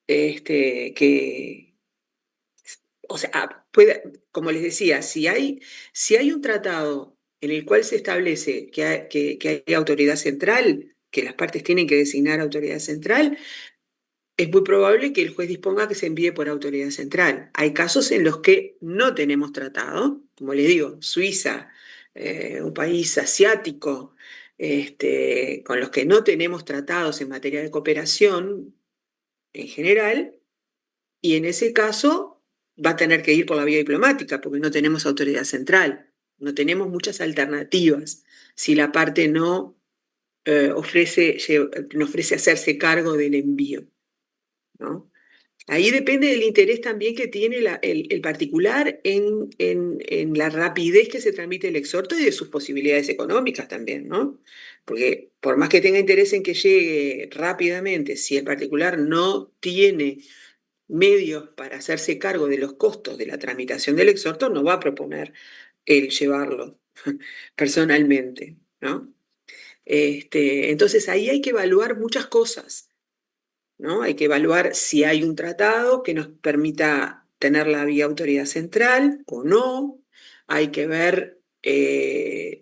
que, o sea, como les decía, si hay un tratado en el cual se establece que hay autoridad central, que las partes tienen que designar autoridad central, es muy probable que el juez disponga que se envíe por autoridad central. Hay casos en los que no tenemos tratado, como les digo, Suiza, un país asiático, con los que no tenemos tratados en materia de cooperación en general, y en ese caso va a tener que ir por la vía diplomática, porque no tenemos autoridad central, no tenemos muchas alternativas si la parte no ofrece hacerse cargo del envío, ¿no? Ahí depende del interés también que tiene el particular en la rapidez que se transmite el exhorto y de sus posibilidades económicas también, ¿no? Porque por más que tenga interés en que llegue rápidamente, si el particular no tiene medios para hacerse cargo de los costos de la tramitación del exhorto, no va a proponer el llevarlo personalmente, ¿no? Entonces ahí hay que evaluar muchas cosas, ¿no? Hay que evaluar si hay un tratado que nos permita tener la vía autoridad central o no. Hay que ver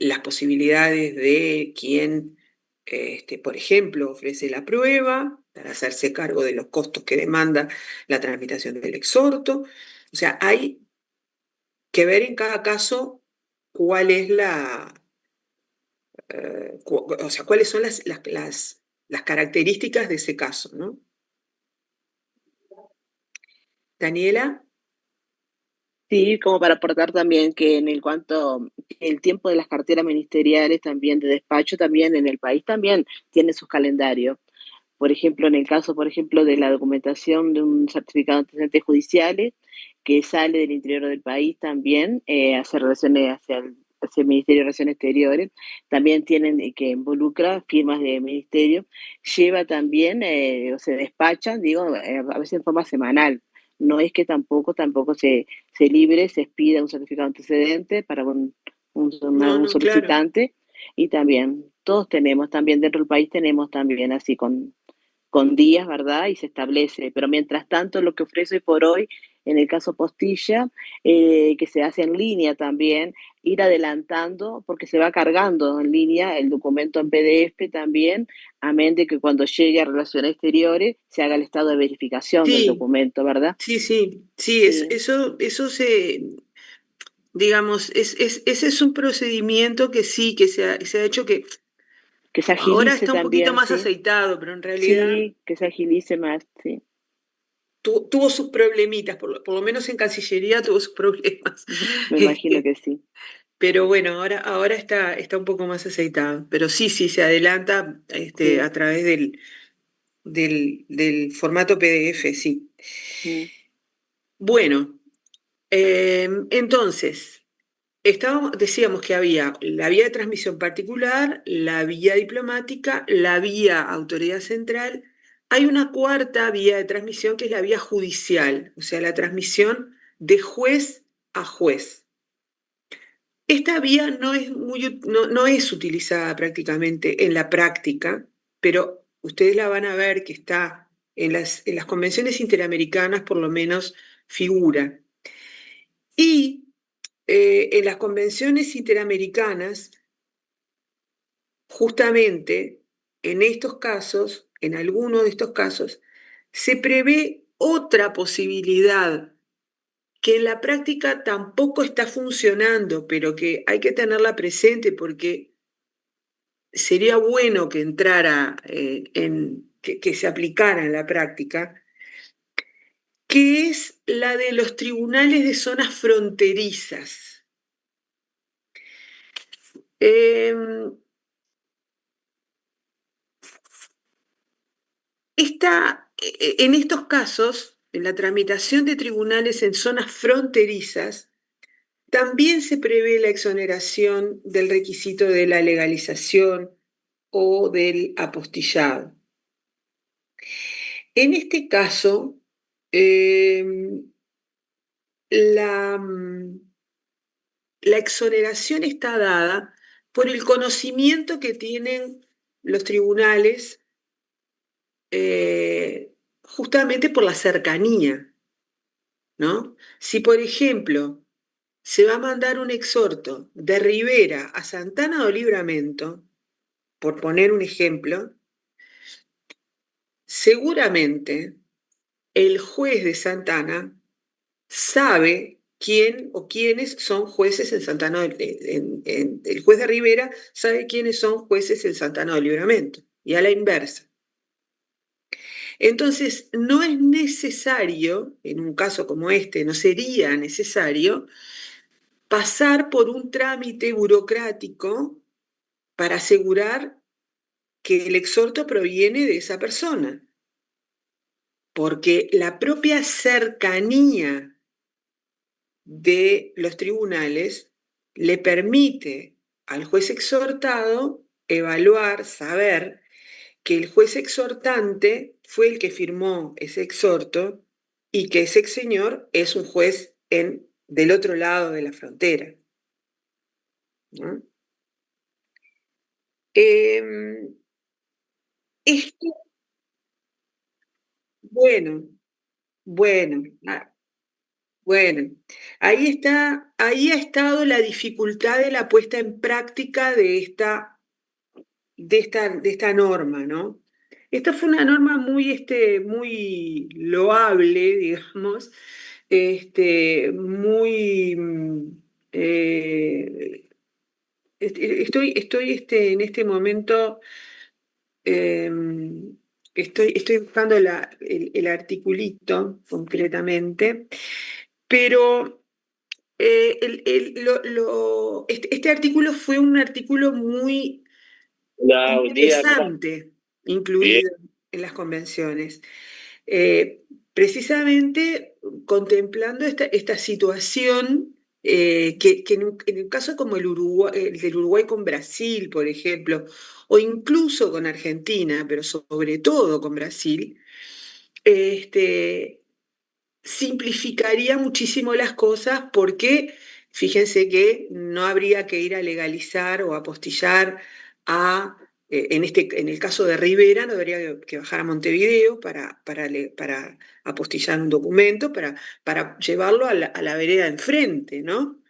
las posibilidades de quien, por ejemplo, ofrece la prueba para hacerse cargo de los costos que demanda la tramitación del exhorto. O sea, hay que ver en cada caso cuál es o sea, cuáles son las características de ese caso, ¿no? Daniela. Sí, como para aportar también que en el cuanto el tiempo de las carteras ministeriales también de despacho también en el país también tiene sus calendarios. Por ejemplo, en el caso, por ejemplo, de la documentación de un certificado de antecedentes judiciales que sale del interior del país también, hace relaciones hacia el Ministerio de Relaciones Exteriores, también tienen que involucra firmas de ministerio, lleva también, o se despachan, digo, a veces en forma semanal. No es que tampoco se libre, se expida un certificado de antecedente para un No, claro. solicitante y también todos tenemos, también dentro del país tenemos también así con días, ¿verdad? Y se establece. Pero mientras tanto, lo que ofrece hoy por hoy, en el caso Postilla, que se hace en línea también, ir adelantando, porque se va cargando en línea el documento en PDF también, amén de que cuando llegue a Relaciones Exteriores se haga el estado de verificación del Sí, documento, ¿verdad? sí, Sí, digamos, ese es un procedimiento que sí, que se ha hecho que que se ahora agilice está un poquito también, más sí. aceitado, pero en realidad Sí, que se agilice más, sí. tuvo sus problemitas, por lo menos en Cancillería tuvo sus problemas. Me imagino Este, que sí. pero bueno, ahora está un poco más aceitado. Pero sí, se adelanta Sí. a través del formato PDF, sí. Mm. Bueno, entonces. Decíamos que había la vía de transmisión particular, la vía diplomática, la vía autoridad central. Hay una cuarta vía de transmisión que es la vía judicial, o sea, la transmisión de juez a juez. Esta vía no es utilizada prácticamente en la práctica, pero ustedes la van a ver que está en las convenciones interamericanas, por lo menos figura. Y en las convenciones interamericanas, justamente en estos casos, en algunos de estos casos, se prevé otra posibilidad que en la práctica tampoco está funcionando, pero que hay que tenerla presente porque sería bueno que entrara, que se aplicara en la práctica, que es la de los tribunales de zonas fronterizas. En estos casos, en la tramitación de tribunales en zonas fronterizas, también se prevé la exoneración del requisito de la legalización o del apostillado. En este caso, la exoneración está dada por el conocimiento que tienen los tribunales, justamente por la cercanía, ¿no? Si, por ejemplo, se va a mandar un exhorto de Rivera a Santana do Livramento, por poner un ejemplo, seguramente el juez de Santana sabe quién o quiénes son jueces en Santana, el juez de Rivera sabe quiénes son jueces en Santana do Livramento, y a la inversa. Entonces, no es necesario, en un caso como este, no sería necesario pasar por un trámite burocrático para asegurar que el exhorto proviene de esa persona, porque la propia cercanía de los tribunales le permite al juez exhortado evaluar, saber que el juez exhortante fue el que firmó ese exhorto y que ese señor es un juez del otro lado de la frontera, ¿no? Esto, bueno, bueno, bueno, ahí ha estado la dificultad de la puesta en práctica de esta norma, ¿no? Esta fue una norma muy loable, digamos, muy... estoy en este momento, estoy buscando el articulito concretamente, pero este artículo fue un artículo muy interesante, incluido en las convenciones. Precisamente contemplando esta situación, que en un caso como el del Uruguay con Brasil, por ejemplo, o incluso con Argentina, pero sobre todo con Brasil, simplificaría muchísimo las cosas, porque fíjense que no habría que ir a legalizar o apostillar en el caso de Rivera, no habría que bajar a Montevideo para apostillar un documento, para llevarlo a la vereda enfrente, ¿no?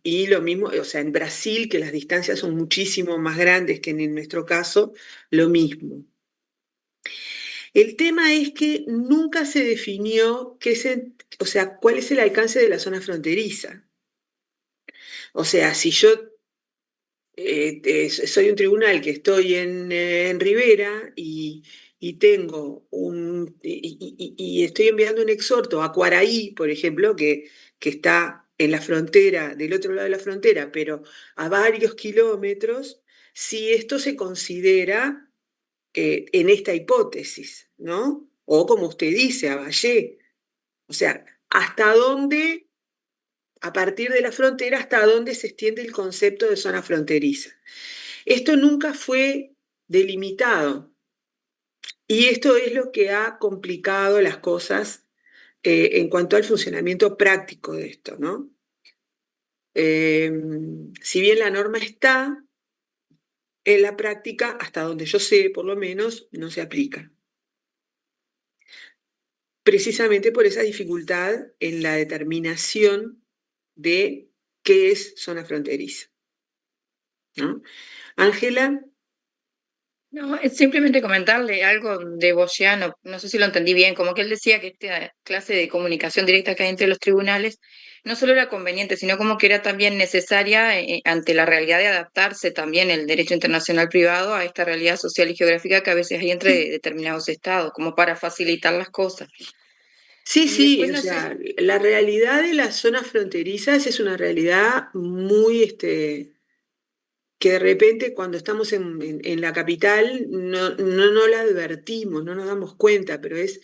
Y lo mismo, o sea, en Brasil, que las distancias son muchísimo más grandes que en nuestro caso, lo mismo. El tema es que nunca se definió cuál es el alcance de la zona fronteriza. O sea, si yo soy un tribunal que estoy en Rivera y estoy enviando un exhorto a Cuaraí, por ejemplo, que está en la frontera, del otro lado de la frontera, pero a varios kilómetros, si esto se considera en esta hipótesis, ¿no? O como usted dice, a Valle. O sea, ¿hasta dónde, a partir de la frontera, hasta dónde se extiende el concepto de zona fronteriza? Esto nunca fue delimitado, y esto es lo que ha complicado las cosas en cuanto al funcionamiento práctico de esto, ¿no? Si bien la norma está, en la práctica, hasta donde yo sé, por lo menos, no se aplica. Precisamente por esa dificultad en la determinación de qué es zona fronteriza, ¿no? Ángela. No, es simplemente comentarle algo de Bogiano, no sé si lo entendí bien, como que él decía que esta clase de comunicación directa que hay entre los tribunales no solo era conveniente, sino como que era también necesaria ante la realidad de adaptarse también el derecho internacional privado a esta realidad social y geográfica que a veces hay entre determinados estados, como para facilitar las cosas. Sí, Y sí, después o no sé sea, la realidad de las zonas fronterizas es una realidad muy, que de repente cuando estamos en la capital no la advertimos, no nos damos cuenta, pero es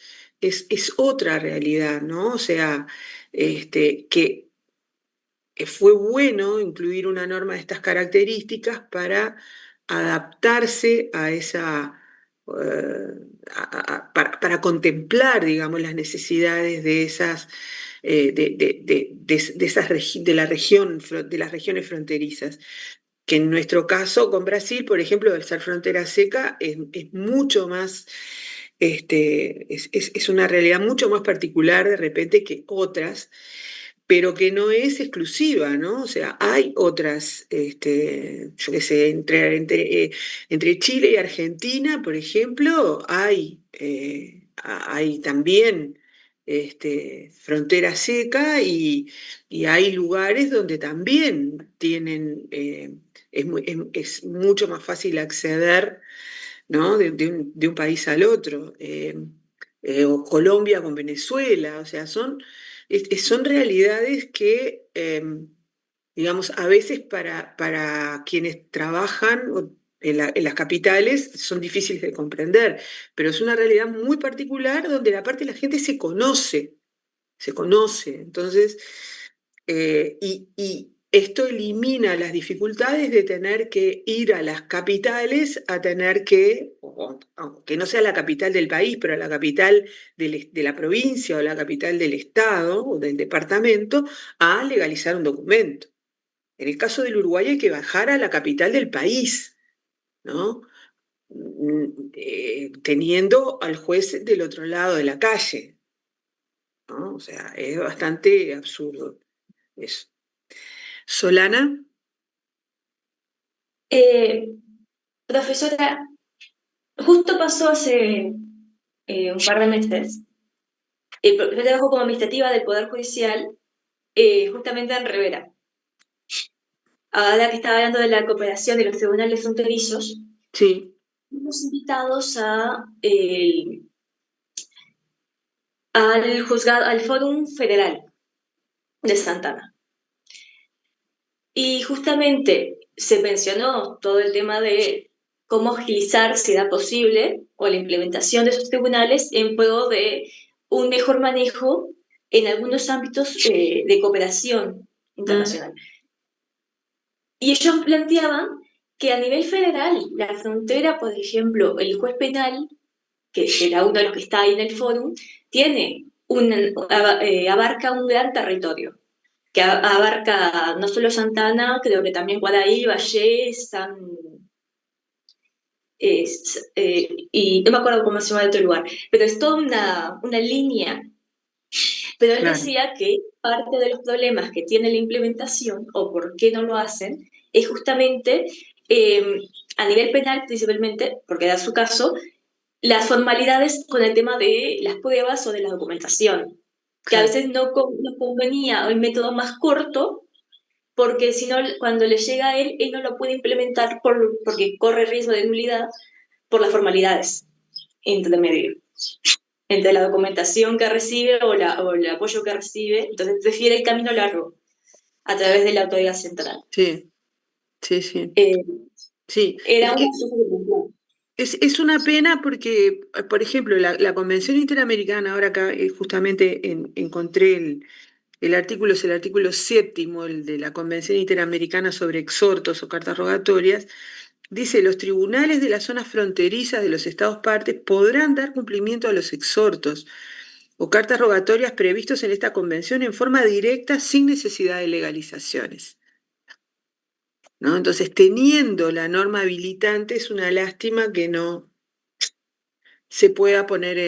otra realidad, ¿no? O sea, que fue bueno incluir una norma de estas características para adaptarse a esa, para contemplar, digamos, las necesidades de esas, de esas de la región, de las regiones fronterizas. Que en nuestro caso con Brasil, por ejemplo, al ser frontera seca, es mucho más, es una realidad mucho más particular de repente que otras, pero que no es exclusiva, ¿no? O sea, hay otras, yo qué sé, entre Chile y Argentina, por ejemplo, hay también frontera seca y hay lugares donde también tienen, es mucho más fácil acceder, ¿no? De un país al otro. O Colombia con Venezuela, o sea, son realidades que, digamos, a veces para quienes trabajan en las capitales son difíciles de comprender, pero es una realidad muy particular donde la parte de la gente se conoce. Entonces, y esto elimina las dificultades de tener que ir a las capitales a tener que, aunque no sea la capital del país, pero a la capital de la provincia o la capital del estado o del departamento, a legalizar un documento. En el caso del Uruguay hay que bajar a la capital del país, ¿no? Teniendo al juez del otro lado de la calle, ¿no? O sea, es bastante absurdo eso. Solana, Profesora, justo pasó hace un par de meses. Yo trabajo como administrativa del Poder Judicial, justamente en Rivera. Ahora que estaba hablando de la cooperación de los tribunales fronterizos, sí. fuimos invitados al juzgado, al Fórum Federal de Santana. Y justamente se mencionó todo el tema de cómo agilizar, si era posible, o la implementación de esos tribunales en pro de un mejor manejo en algunos ámbitos de cooperación internacional. Y ellos planteaban que a nivel federal, la frontera, por ejemplo, el juez penal, que era uno de los que está ahí en el fórum, abarca un gran territorio que abarca no solo Santana, creo que también Guaraí, Valle, y no me acuerdo cómo se llama el otro lugar, pero es toda una línea. Pero él decía que parte de los problemas que tiene la implementación, o por qué no lo hacen, es justamente a nivel penal principalmente, porque era su caso, las formalidades con el tema de las pruebas o de la documentación, que a veces no convenía el método más corto, porque si no, cuando le llega a él, él no lo puede implementar porque corre riesgo de nulidad por las formalidades entre medio, entre la documentación que recibe o el apoyo que recibe, entonces prefiere el camino largo a través de la autoridad central. Sí, sí, sí. Sí. Era Es una pena porque, por ejemplo, la Convención Interamericana, ahora acá justamente encontré el artículo, es el artículo 7º, el de la Convención Interamericana sobre exhortos o cartas rogatorias, dice, los tribunales de las zonas fronterizas de los estados partes podrán dar cumplimiento a los exhortos o cartas rogatorias previstos en esta convención en forma directa sin necesidad de legalizaciones, ¿no? Entonces, teniendo la norma habilitante, es una lástima que no se pueda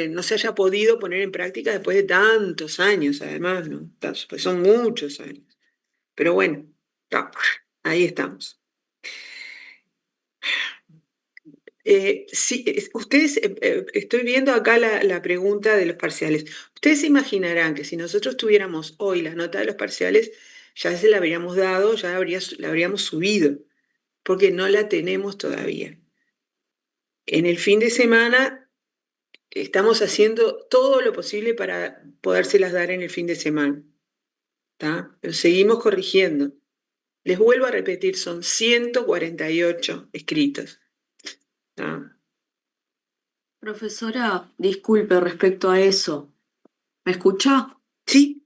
no se haya podido poner en práctica después de tantos años, además, ¿no? Pues son muchos años. Pero bueno, ahí estamos. Sí, ustedes, estoy viendo acá la pregunta de los parciales. Ustedes se imaginarán que si nosotros tuviéramos hoy la nota de los parciales, ya se la habríamos dado, ya la habríamos subido, porque no la tenemos todavía. En el fin de semana estamos haciendo todo lo posible para podérselas dar en el fin de semana. ¿Tá? Pero seguimos corrigiendo. Les vuelvo a repetir, son 148 escritos. ¿Tá? Profesora, disculpe respecto a eso. ¿Me escucha? Sí,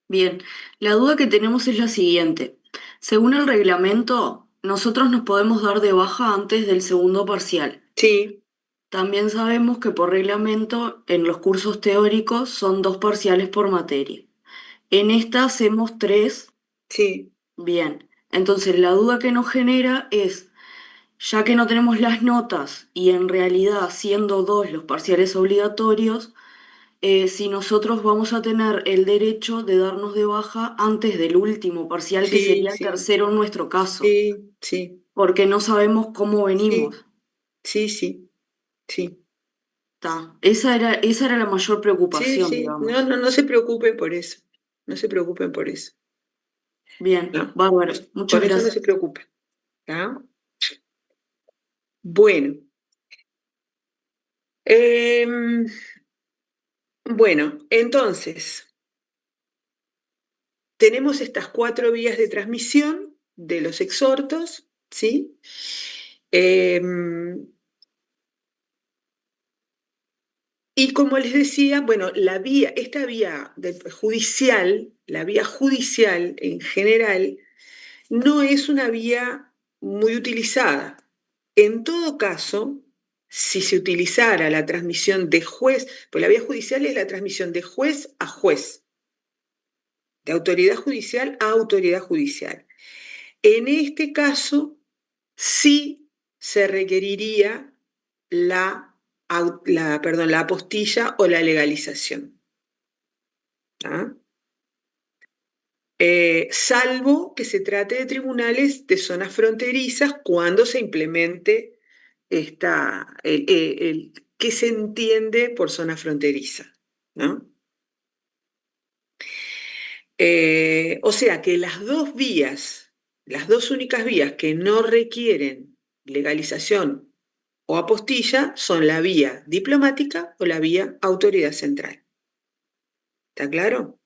Bien, la duda que tenemos es la siguiente. Según el reglamento, nosotros nos podemos dar de baja antes del segundo parcial. sí, También sabemos que por reglamento en los cursos teóricos son 2 parciales por materia. En esta hacemos 3. sí, Bien, entonces la duda que nos genera es, ya que no tenemos las notas y en realidad siendo 2 los parciales obligatorios, si nosotros vamos a tener el derecho de darnos de baja antes del último parcial, que sí, sería el sí, tercero en nuestro caso, sí, sí, porque no sabemos cómo venimos. sí, sí, sí, Esa era la mayor sí, preocupación, sí. No, digamos. no se preocupen por eso. No se preocupen por eso. Bien, ¿No? bárbaro. Muchas Por eso no gracias. se preocupen. ¿Tá? Bueno. Em, bueno, entonces, tenemos estas 4 vías de transmisión de los exhortos, ¿sí? Y como les decía, bueno, esta vía judicial, la vía judicial en general, no es una vía muy utilizada. En todo caso, si se utilizara la transmisión de juez, pues la vía judicial es la transmisión de juez a juez, de autoridad judicial a autoridad judicial. En este caso, sí se requeriría la apostilla o la legalización. ¿Ah? Salvo que se trate de tribunales de zonas fronterizas cuando se implemente ¿qué se entiende por zona fronteriza? ¿No? O sea que las dos únicas vías que no requieren legalización o apostilla son la vía diplomática o la vía autoridad central. ¿Está claro?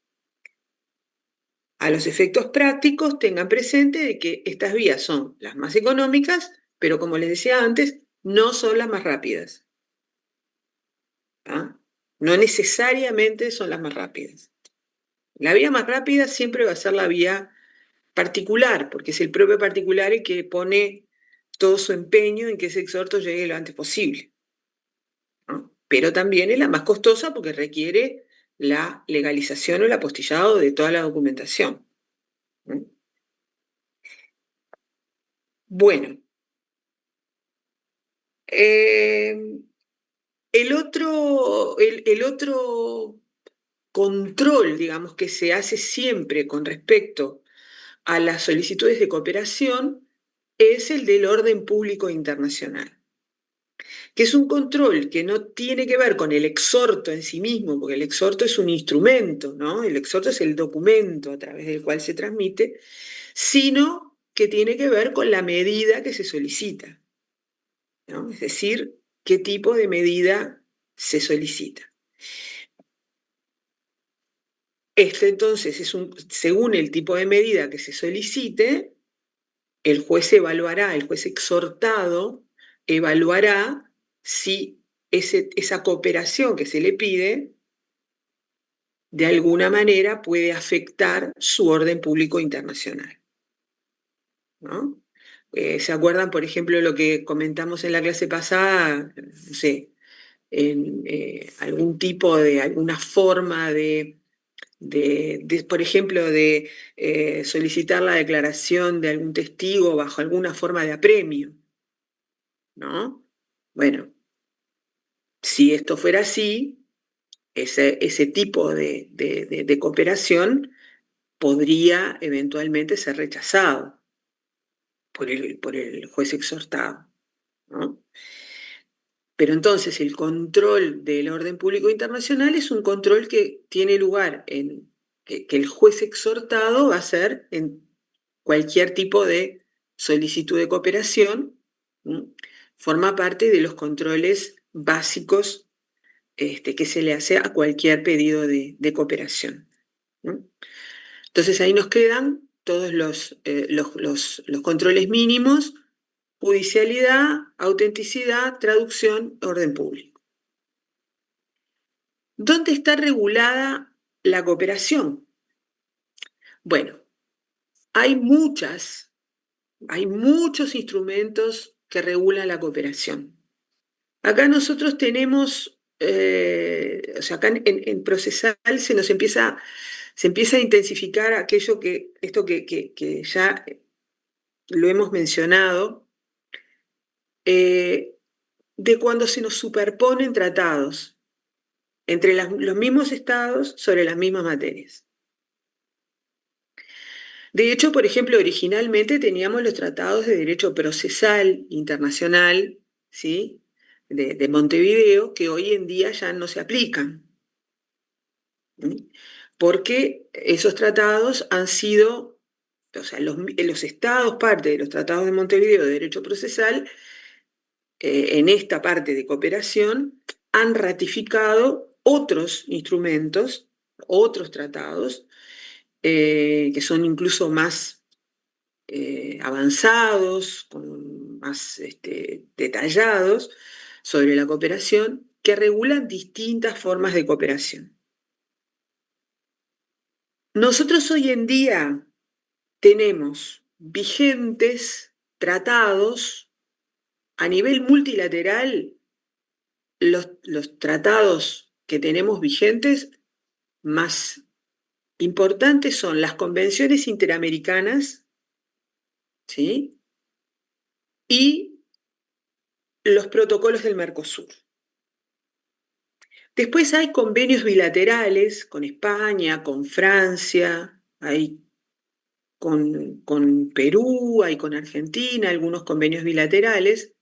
A los efectos prácticos, tengan presente de que estas vías son las más económicas, pero como les decía antes, no son las más rápidas. ¿Ah? No necesariamente son las más rápidas. La vía más rápida siempre va a ser la vía particular, porque es el propio particular el que pone todo su empeño en que ese exhorto llegue lo antes posible. ¿No? Pero también es la más costosa porque requiere la legalización o el apostillado de toda la documentación. ¿No? Bueno, el otro control, digamos, que se hace siempre con respecto a las solicitudes de cooperación es el del orden público internacional, que es un control que no tiene que ver con el exhorto en sí mismo, porque el exhorto es un instrumento, ¿no? El exhorto es el documento a través del cual se transmite, sino que tiene que ver con la medida que se solicita, ¿no? Es decir, qué tipo de medida se solicita. Entonces, según el tipo de medida que se solicite, el juez exhortado evaluará si esa cooperación que se le pide de alguna manera puede afectar su orden público internacional. ¿No? ¿Se acuerdan, por ejemplo, lo que comentamos en la clase pasada? No sé, en alguna forma por ejemplo, de solicitar la declaración de algún testigo bajo alguna forma de apremio, ¿no? Bueno, si esto fuera así, ese tipo de cooperación podría eventualmente ser rechazado por el juez exhortado, ¿no? Pero entonces el control del orden público internacional es un control que tiene lugar en que el juez exhortado va a hacer en cualquier tipo de solicitud de cooperación, forma parte de los controles básicos que se le hace a cualquier pedido de cooperación. Entonces ahí nos quedan todos los controles mínimos: judicialidad, autenticidad, traducción, orden público. ¿Dónde está regulada la cooperación? Bueno, hay muchos instrumentos que regulan la cooperación. Acá nosotros tenemos, o sea, acá en procesal se empieza a intensificar esto que ya lo hemos mencionado, de cuando se nos superponen tratados entre los mismos estados sobre las mismas materias. De hecho, por ejemplo, originalmente teníamos los tratados de derecho procesal internacional, ¿sí?, de Montevideo, que hoy en día ya no se aplican, ¿sí?, porque esos tratados han sido, o sea, los estados parte de los tratados de Montevideo de derecho procesal, en esta parte de cooperación, han ratificado otros instrumentos, otros tratados, que son incluso más avanzados, más detallados sobre la cooperación, que regulan distintas formas de cooperación. Nosotros hoy en día tenemos vigentes tratados a nivel multilateral. Los tratados que tenemos vigentes más importantes son las convenciones interamericanas, ¿sí?, y los protocolos del Mercosur. Después hay convenios bilaterales con España, con Francia, hay con Perú, hay con Argentina, algunos convenios bilaterales.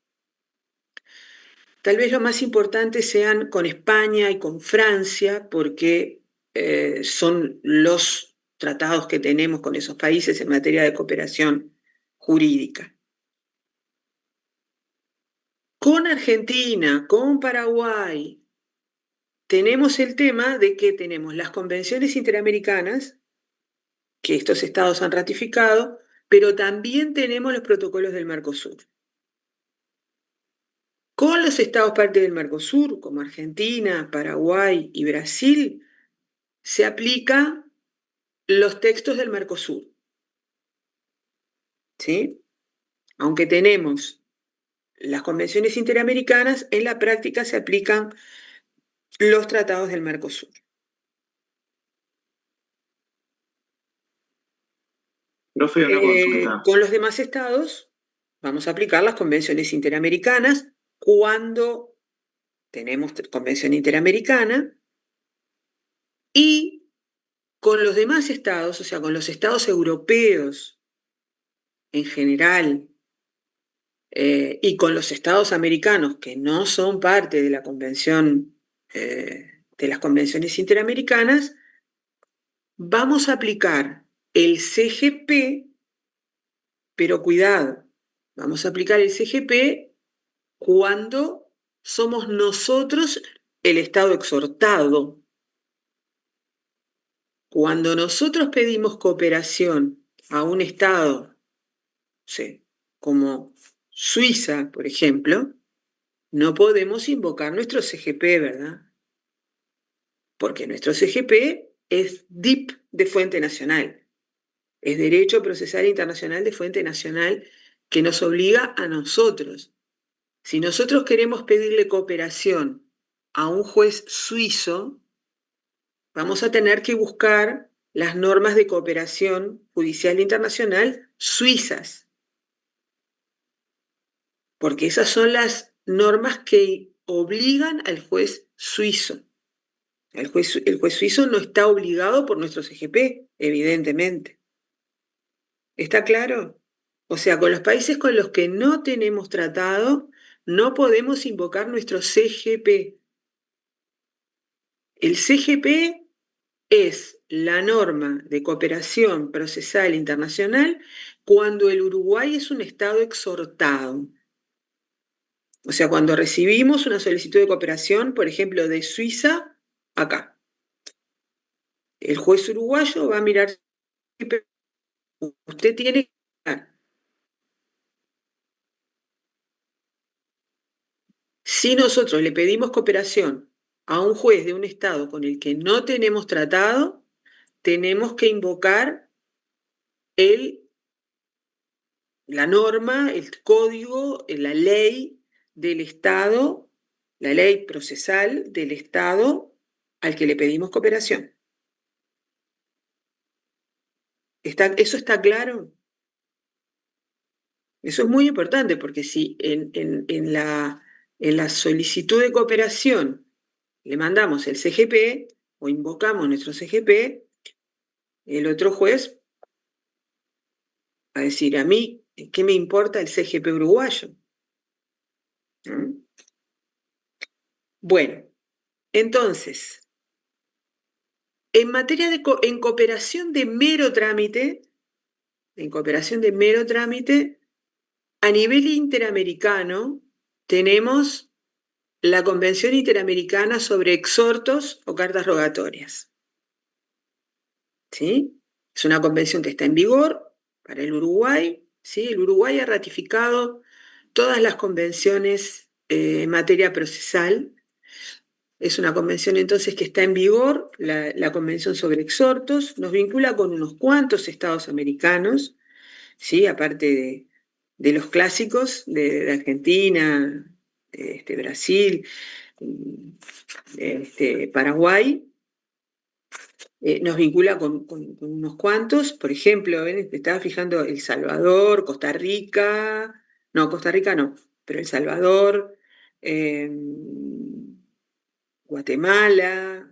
Tal vez lo más importante sean con España y con Francia, porque son los tratados que tenemos con esos países en materia de cooperación jurídica. Con Argentina, con Paraguay, tenemos el tema de que tenemos las convenciones interamericanas, que estos estados han ratificado, pero también tenemos los protocolos del Mercosur. Con los estados parte del Mercosur, como Argentina, Paraguay y Brasil, se aplican los textos del Mercosur, ¿sí? Aunque tenemos las convenciones interamericanas, en la práctica se aplican los tratados del Mercosur. Profe, una consulta. Con los demás estados vamos a aplicar las convenciones interamericanas cuando tenemos convención interamericana, y con los demás estados, o sea, con los estados europeos en general, y con los estados americanos que no son parte de la convención, de las convenciones interamericanas, vamos a aplicar el CGP, pero cuidado, vamos a aplicar el CGP cuando somos nosotros el estado exhortado. Cuando nosotros pedimos cooperación a un estado, sí, como Suiza, por ejemplo, no podemos invocar nuestro CGP, ¿verdad? Porque nuestro CGP es DIP de fuente nacional. Es Derecho Procesal Internacional de Fuente Nacional, que nos obliga a nosotros. Si nosotros queremos pedirle cooperación a un juez suizo, vamos a tener que buscar las normas de cooperación judicial internacional suizas, porque esas son las normas que obligan al juez suizo. El juez suizo no está obligado por nuestro CGP, evidentemente. ¿Está claro? O sea, con los países con los que no tenemos tratado, no podemos invocar nuestro CGP. El CGP es la norma de cooperación procesal internacional cuando el Uruguay es un Estado exhortado. O sea, cuando recibimos una solicitud de cooperación, por ejemplo, de Suiza, acá. El juez uruguayo va a mirar, usted tiene que... Si nosotros le pedimos cooperación a un juez de un Estado con el que no tenemos tratado, tenemos que invocar la norma, el código, la ley del Estado, la ley procesal del Estado al que le pedimos cooperación. ¿Eso está claro? Eso es muy importante porque si en la solicitud de cooperación le mandamos el CGP o invocamos nuestro CGP, el otro juez va a decir, a mí, ¿qué me importa el CGP uruguayo? ¿Mm? Bueno, entonces, en cooperación de mero trámite, a nivel interamericano tenemos la Convención Interamericana sobre Exhortos o Cartas Rogatorias. ¿Sí? Es una convención que está en vigor para el Uruguay. ¿Sí? El Uruguay ha ratificado todas las convenciones en materia procesal. Es una convención entonces que está en vigor, la Convención sobre Exhortos, nos vincula con unos cuantos estados americanos, ¿sí? Aparte de los clásicos de Argentina, Brasil, Paraguay, nos vincula con unos cuantos, por ejemplo, me estaba fijando El Salvador, Costa Rica no, pero El Salvador, Guatemala.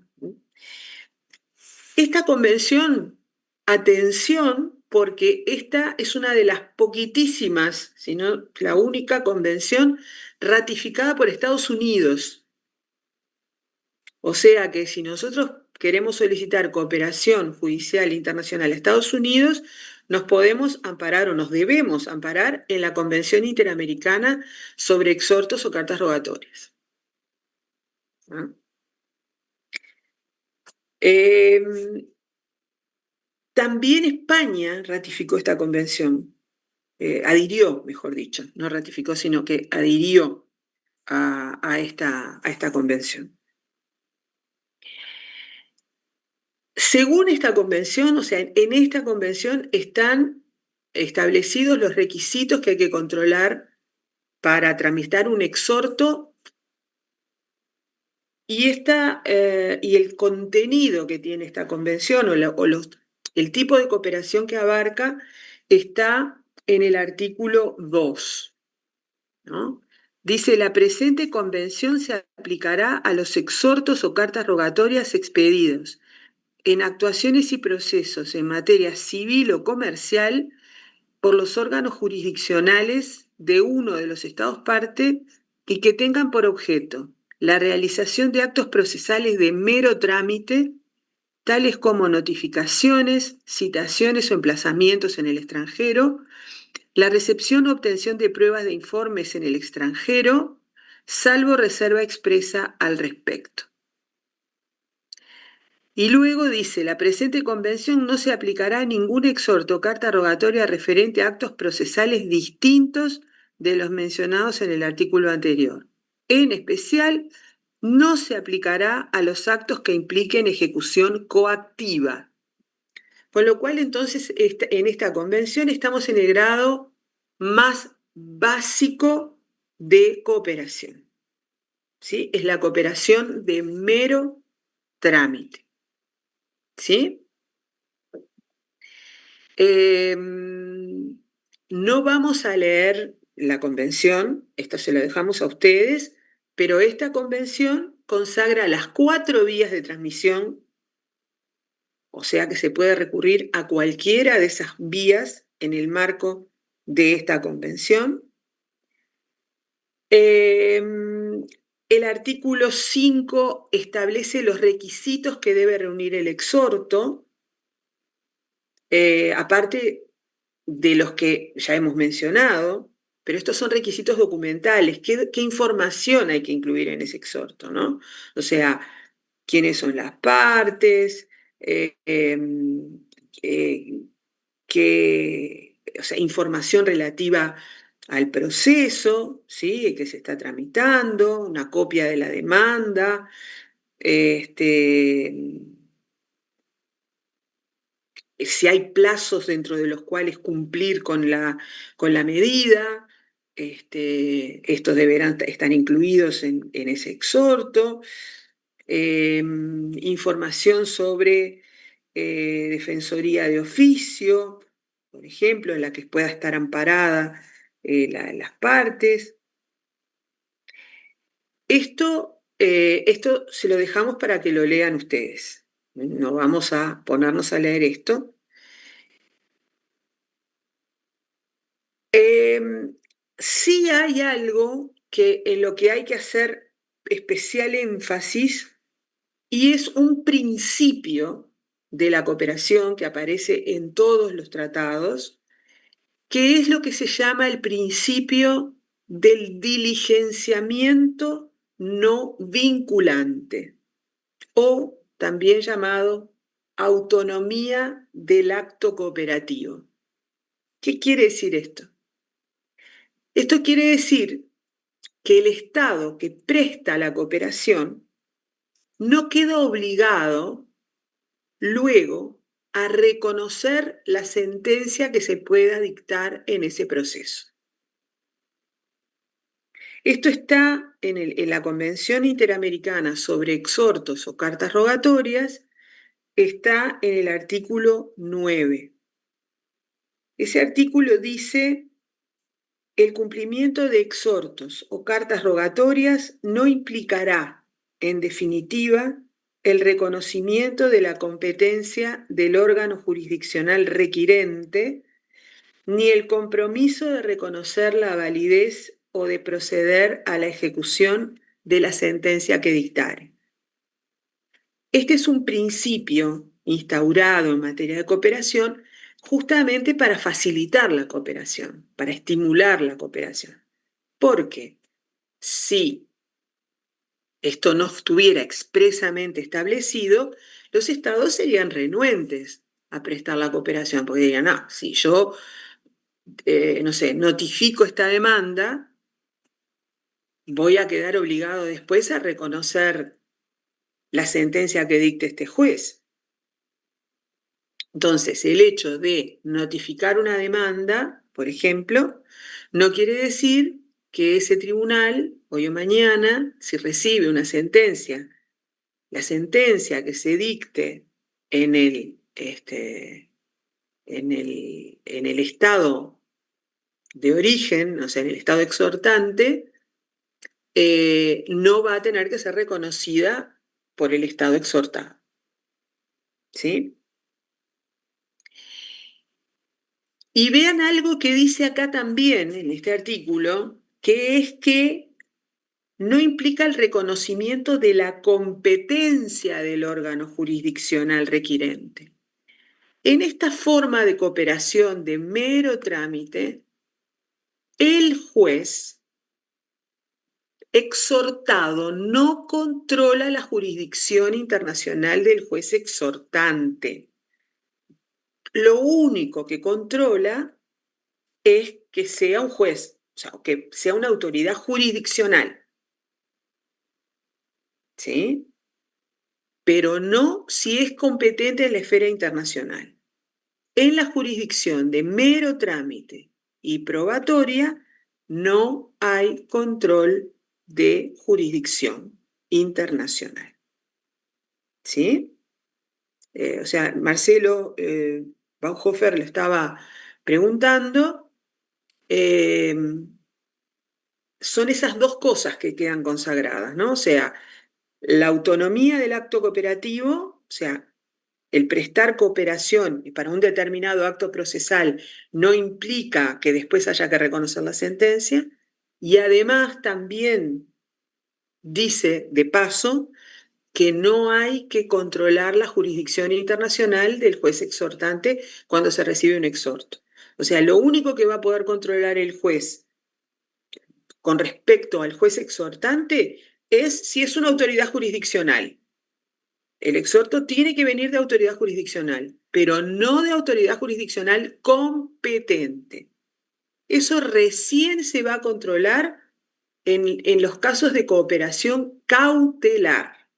Esta convención, atención, porque esta es una de las poquitísimas, si no la única convención ratificada por Estados Unidos. O sea que si nosotros queremos solicitar cooperación judicial internacional a Estados Unidos, nos podemos amparar o nos debemos amparar en la Convención Interamericana sobre Exhortos o Cartas Rogatorias. ¿Ah? También España ratificó esta convención, adhirió, mejor dicho, no ratificó, sino que adhirió a esta convención. Según esta convención, o sea, en esta convención están establecidos los requisitos que hay que controlar para tramitar un exhorto y el contenido que tiene esta convención el tipo de cooperación que abarca está en el artículo 2, ¿no? Dice, la presente convención se aplicará a los exhortos o cartas rogatorias expedidos en actuaciones y procesos en materia civil o comercial por los órganos jurisdiccionales de uno de los estados parte y que tengan por objeto la realización de actos procesales de mero trámite, tales como notificaciones, citaciones o emplazamientos en el extranjero, la recepción o obtención de pruebas de informes en el extranjero, salvo reserva expresa al respecto. Y luego dice, la presente convención no se aplicará a ningún exhorto o carta rogatoria referente a actos procesales distintos de los mencionados en el artículo anterior. En especial, no se aplicará a los actos que impliquen ejecución coactiva. Con lo cual, entonces, en esta convención estamos en el grado más básico de cooperación. ¿Sí? Es la cooperación de mero trámite. ¿Sí? No vamos a leer la convención, esto se lo dejamos a ustedes, pero esta convención consagra las 4 vías de transmisión, o sea que se puede recurrir a cualquiera de esas vías en el marco de esta convención. El artículo 5 establece los requisitos que debe reunir el exhorto, aparte de los que ya hemos mencionado, pero estos son requisitos documentales. ¿Qué información hay que incluir en ese exhorto, ¿no? O sea, quiénes son las partes, o sea, información relativa al proceso, ¿sí? Que se está tramitando, una copia de la demanda, si hay plazos dentro de los cuales cumplir con la medida, estos deberán estar incluidos en ese exhorto. Información sobre defensoría de oficio, por ejemplo, en la que pueda estar amparada las partes. Esto se lo dejamos para que lo lean ustedes. No vamos a ponernos a leer esto. Sí hay algo en lo que hay que hacer especial énfasis, y es un principio de la cooperación que aparece en todos los tratados, que es lo que se llama el principio del diligenciamiento no vinculante, o también llamado autonomía del acto cooperativo. ¿Qué quiere decir esto? Esto quiere decir que el Estado que presta la cooperación no queda obligado luego a reconocer la sentencia que se pueda dictar en ese proceso. Esto está en la Convención Interamericana sobre Exhortos o Cartas Rogatorias, está en el artículo 9. Ese artículo dice: el cumplimiento de exhortos o cartas rogatorias no implicará, en definitiva, el reconocimiento de la competencia del órgano jurisdiccional requirente, ni el compromiso de reconocer la validez o de proceder a la ejecución de la sentencia que dictare. Este es un principio instaurado en materia de cooperación justamente para facilitar la cooperación, para estimular la cooperación. Porque si esto no estuviera expresamente establecido, los estados serían renuentes a prestar la cooperación, porque dirían: no, si yo, no sé, notifico esta demanda, voy a quedar obligado después a reconocer la sentencia que dicte este juez. Entonces, el hecho de notificar una demanda, por ejemplo, no quiere decir que ese tribunal, hoy o mañana, si recibe una sentencia, la sentencia que se dicte en el estado de origen, o sea, en el estado exhortante, no va a tener que ser reconocida por el estado exhortado. ¿Sí? Y vean algo que dice acá también en este artículo, que es que no implica el reconocimiento de la competencia del órgano jurisdiccional requirente. En esta forma de cooperación de mero trámite, el juez exhortado no controla la jurisdicción internacional del juez exhortante. Lo único que controla es que sea un juez, o sea, que sea una autoridad jurisdiccional, ¿sí? Pero no si es competente en la esfera internacional. En la jurisdicción de mero trámite y probatoria no hay control de jurisdicción internacional, ¿sí? O sea, Marcelo Baumhofer le estaba preguntando. Son esas dos cosas que quedan consagradas, ¿no? O sea, la autonomía del acto cooperativo, o sea, el prestar cooperación para un determinado acto procesal no implica que después haya que reconocer la sentencia, Y además también dice, de paso, que no hay que controlar la jurisdicción internacional del juez exhortante cuando se recibe un exhorto. O sea, lo único que va a poder controlar el juez con respecto al juez exhortante es si es una autoridad jurisdiccional. El exhorto tiene que venir de autoridad jurisdiccional, pero no de autoridad jurisdiccional competente. Eso recién se va a controlar en los casos de cooperación cautelar.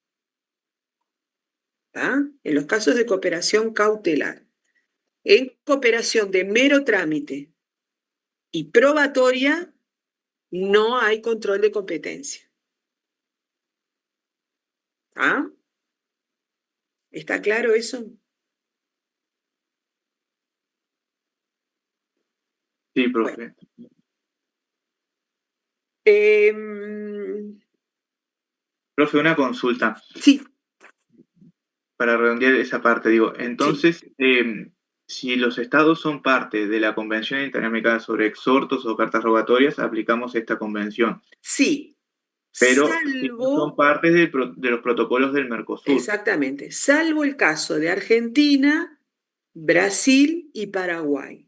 ¿Ah? En los casos de cooperación cautelar. En cooperación de mero trámite y probatoria no hay control de competencia. ¿Ah? ¿Está claro eso? Sí, profe. Profe, una consulta. Sí. Para redondear esa parte, digo, entonces, si los estados son parte de la Convención Interamericana sobre Exhortos o Cartas Rogatorias, aplicamos esta convención. Sí. Pero si no son parte de los protocolos del Mercosur. Exactamente. Salvo el caso de Argentina, Brasil y Paraguay,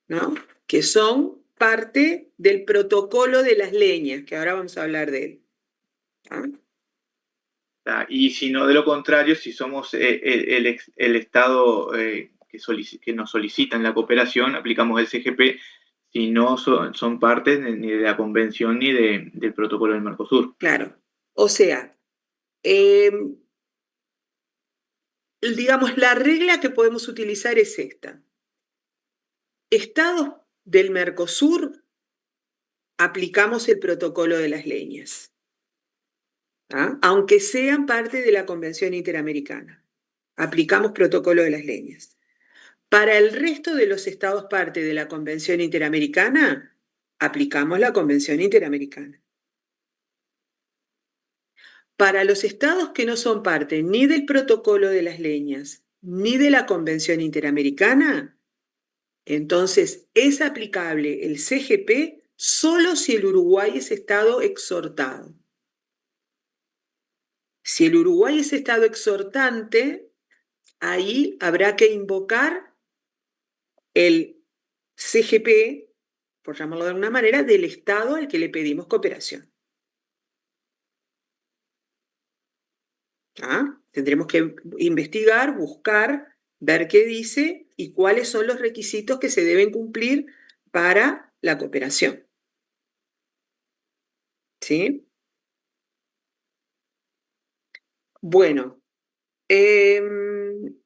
¿no? Que son parte del protocolo de las leñas, que ahora vamos a hablar de él. ¿Ah? Y si no, de lo contrario, si somos el Estado que nos solicitan la cooperación, aplicamos el CGP, si no son parte ni de la convención ni del protocolo del Mercosur. Claro. O sea, digamos, la regla que podemos utilizar es esta. Estados del Mercosur, aplicamos el protocolo de las leñas. ¿Ah? Aunque sean parte de la Convención Interamericana. Aplicamos protocolo de las leñas. Para el resto de los estados parte de la Convención Interamericana, aplicamos la Convención Interamericana. Para los estados que no son parte ni del protocolo de las leñas ni de la Convención Interamericana, entonces es aplicable el CGP solo si el Uruguay es estado exhortado. Si el Uruguay es estado exhortante, ahí habrá que invocar el CGP, por llamarlo de alguna manera, del estado al que le pedimos cooperación. ¿Ah? Tendremos que investigar, buscar, ver qué dice y cuáles son los requisitos que se deben cumplir para la cooperación. ¿Sí? Bueno, en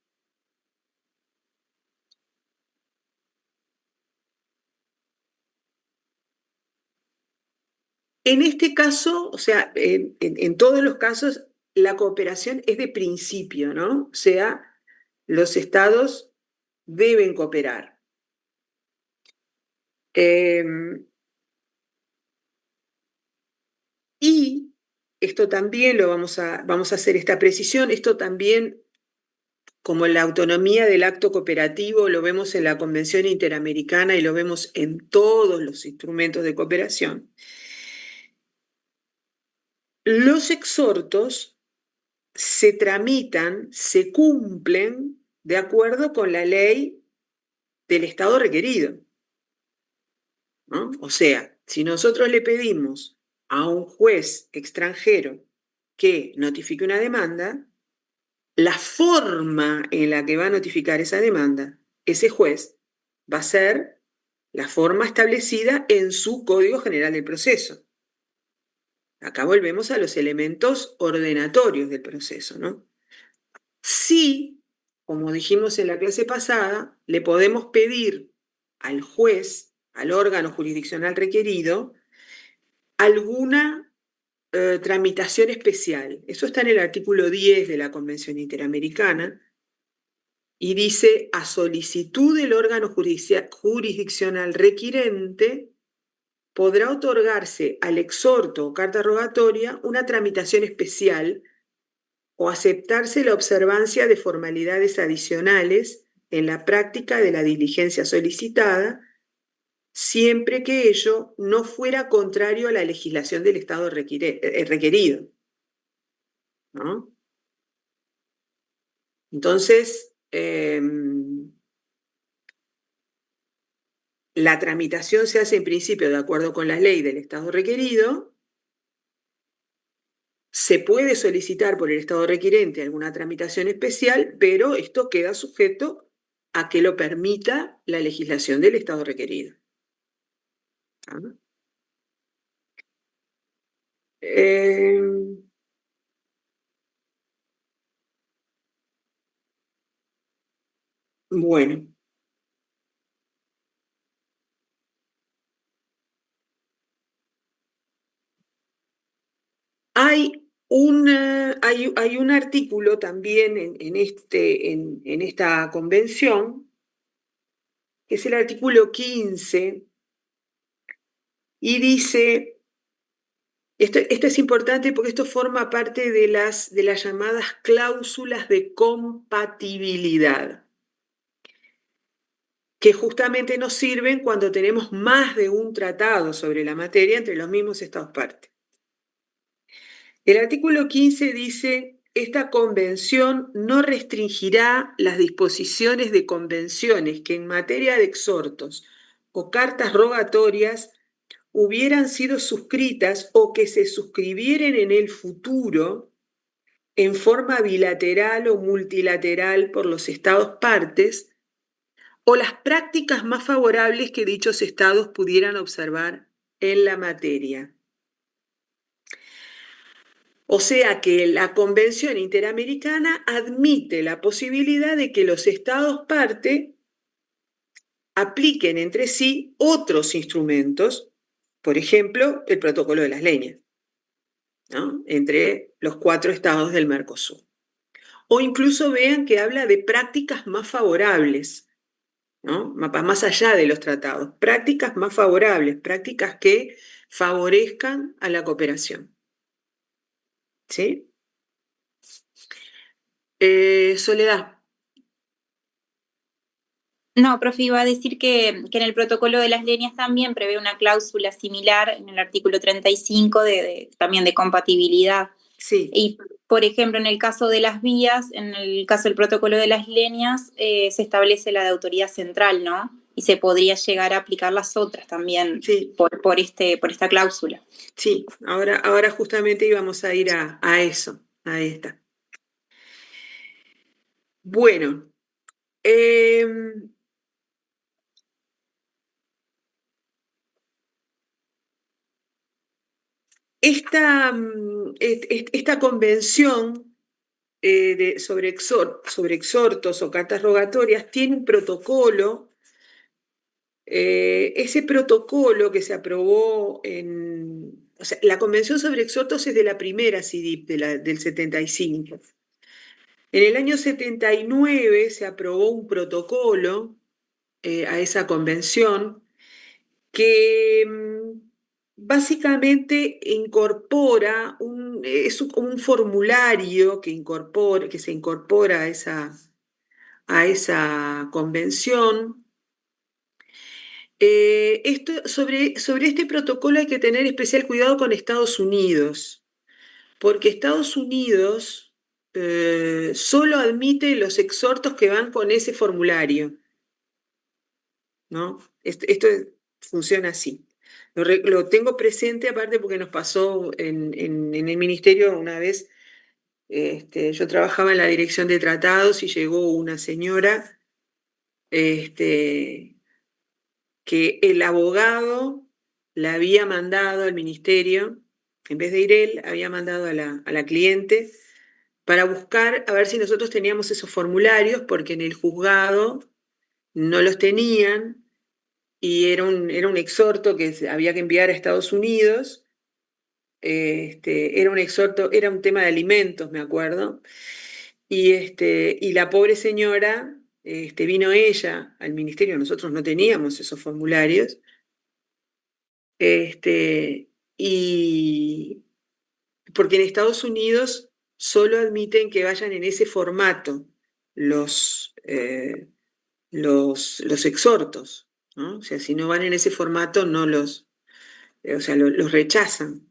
este caso, o sea, en todos los casos, la cooperación es de principio, ¿no? O sea, los estados deben cooperar. Y esto también vamos a hacer esta precisión, esto también, como la autonomía del acto cooperativo, lo vemos en la Convención Interamericana y lo vemos en todos los instrumentos de cooperación. Los exhortos se tramitan, se cumplen de acuerdo con la ley del Estado requerido, ¿no? O sea, si nosotros le pedimos a un juez extranjero que notifique una demanda, la forma en la que va a notificar esa demanda ese juez va a ser la forma establecida en su Código General del Proceso. Acá volvemos a los elementos ordenatorios del proceso, ¿no? Sí, como dijimos en la clase pasada, le podemos pedir al juez, al órgano jurisdiccional requerido, alguna tramitación especial. Eso está en el artículo 10 de la Convención Interamericana y dice, a solicitud del órgano jurisdiccional requirente, podrá otorgarse al exhorto o carta rogatoria una tramitación especial o aceptarse la observancia de formalidades adicionales en la práctica de la diligencia solicitada, siempre que ello no fuera contrario a la legislación del Estado requerido, ¿no? Entonces, la tramitación se hace en principio de acuerdo con la ley del Estado requerido. Se puede solicitar por el Estado requirente alguna tramitación especial, pero esto queda sujeto a que lo permita la legislación del Estado requerido. ¿Ah? Bueno. Hay un artículo también en esta convención, que es el artículo 15, y dice, esto es importante porque esto forma parte de las llamadas cláusulas de compatibilidad, que justamente nos sirven cuando tenemos más de un tratado sobre la materia entre los mismos Estados partes. El artículo 15 dice, esta convención no restringirá las disposiciones de convenciones que en materia de exhortos o cartas rogatorias hubieran sido suscritas o que se suscribieren en el futuro en forma bilateral o multilateral por los Estados partes, o las prácticas más favorables que dichos Estados pudieran observar en la materia. O sea que la Convención Interamericana admite la posibilidad de que los Estados parte apliquen entre sí otros instrumentos, por ejemplo, el Protocolo de las Leñas, ¿no? Entre los 4 estados del Mercosur. O incluso vean que habla de prácticas más favorables, ¿no? Más allá de los tratados, prácticas más favorables, prácticas que favorezcan a la cooperación. ¿Sí? Soledad. No, profe, iba a decir que en el protocolo de las leñas también prevé una cláusula similar en el artículo 35 también de compatibilidad. Sí. Y, por ejemplo, en el caso de las vías, en el caso del protocolo de las leñas, se establece la de autoridad central, ¿no? Y se podría llegar a aplicar las otras también, sí, por esta cláusula. Sí, ahora justamente íbamos a ir a eso, a esta. Bueno, esta convención sobre exhortos o cartas rogatorias tiene un protocolo. Ese protocolo que se aprobó o sea, la Convención sobre Exhortos es de la primera CIDIP, del 75. En el año 79 se aprobó un protocolo a esa convención que básicamente incorpora es un formulario que se incorpora a esa convención. Sobre este protocolo hay que tener especial cuidado con Estados Unidos, porque Estados Unidos solo admite los exhortos que van con ese formulario, ¿no? Esto funciona así. Lo tengo presente aparte porque nos pasó en el ministerio una vez. Yo trabajaba en la dirección de tratados y llegó una señora que el abogado la había mandado al ministerio, en vez de ir él, había mandado a la cliente para buscar a ver si nosotros teníamos esos formularios, porque en el juzgado no los tenían y era un exhorto que había que enviar a Estados Unidos. Era un exhorto, era un tema de alimentos, me acuerdo. Y la pobre señora, vino ella al ministerio, nosotros no teníamos esos formularios. Y porque en Estados Unidos solo admiten que vayan en ese formato los exhortos. ¿no? O sea, si no van en ese formato, no los rechazan.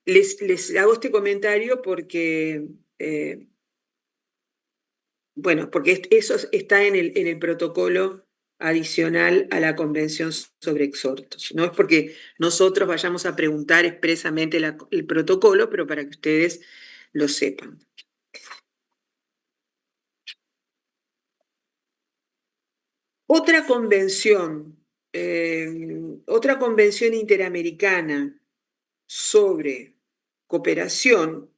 Les hago este comentario porque, porque eso está en el protocolo adicional a la Convención sobre Exhortos. No es porque nosotros vayamos a preguntar expresamente el protocolo, pero para que ustedes lo sepan. Otra convención interamericana sobre cooperación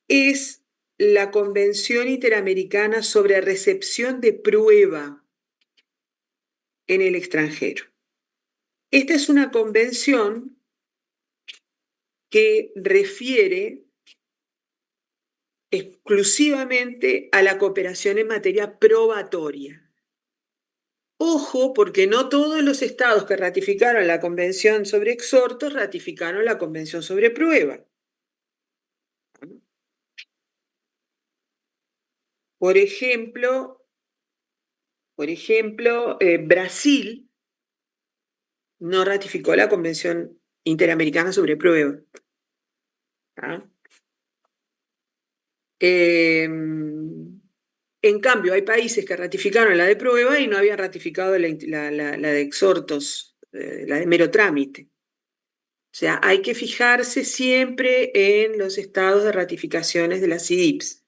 es la Convención Interamericana sobre Recepción de Prueba en el extranjero. Esta es una convención que refiere exclusivamente a la cooperación en materia probatoria. Ojo, porque no todos los estados que ratificaron la Convención sobre Exhortos ratificaron la Convención sobre Prueba. Por ejemplo, Brasil no ratificó la Convención Interamericana sobre Prueba. En cambio, hay países que ratificaron la de prueba y no habían ratificado la de exhortos, la de mero trámite. O sea, hay que fijarse siempre en los estados de ratificaciones de las CIDIPS.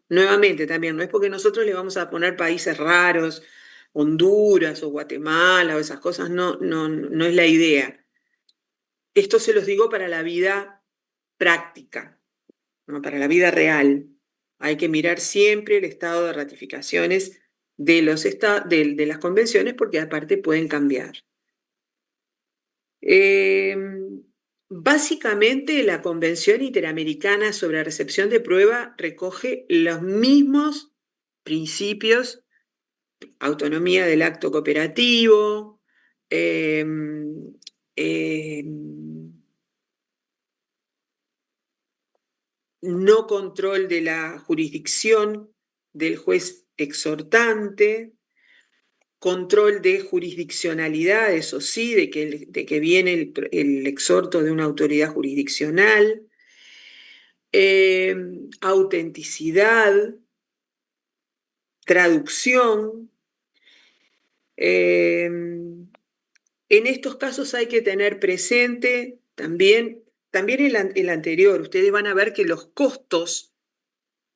Nuevamente, también, no es porque nosotros le vamos a poner países raros, Honduras o Guatemala o esas cosas, no es la idea. Esto se los digo para la vida práctica, ¿no? Para la vida real. Hay que mirar siempre el estado de ratificaciones de las convenciones porque aparte pueden cambiar. Básicamente la Convención Interamericana sobre Recepción de Prueba recoge los mismos principios: autonomía del acto cooperativo, no control de la jurisdicción del juez exhortante, control de jurisdiccionalidad, eso sí, de que viene el exhorto de una autoridad jurisdiccional, autenticidad, traducción. En estos casos hay que tener presente también el anterior. Ustedes van a ver que los costos,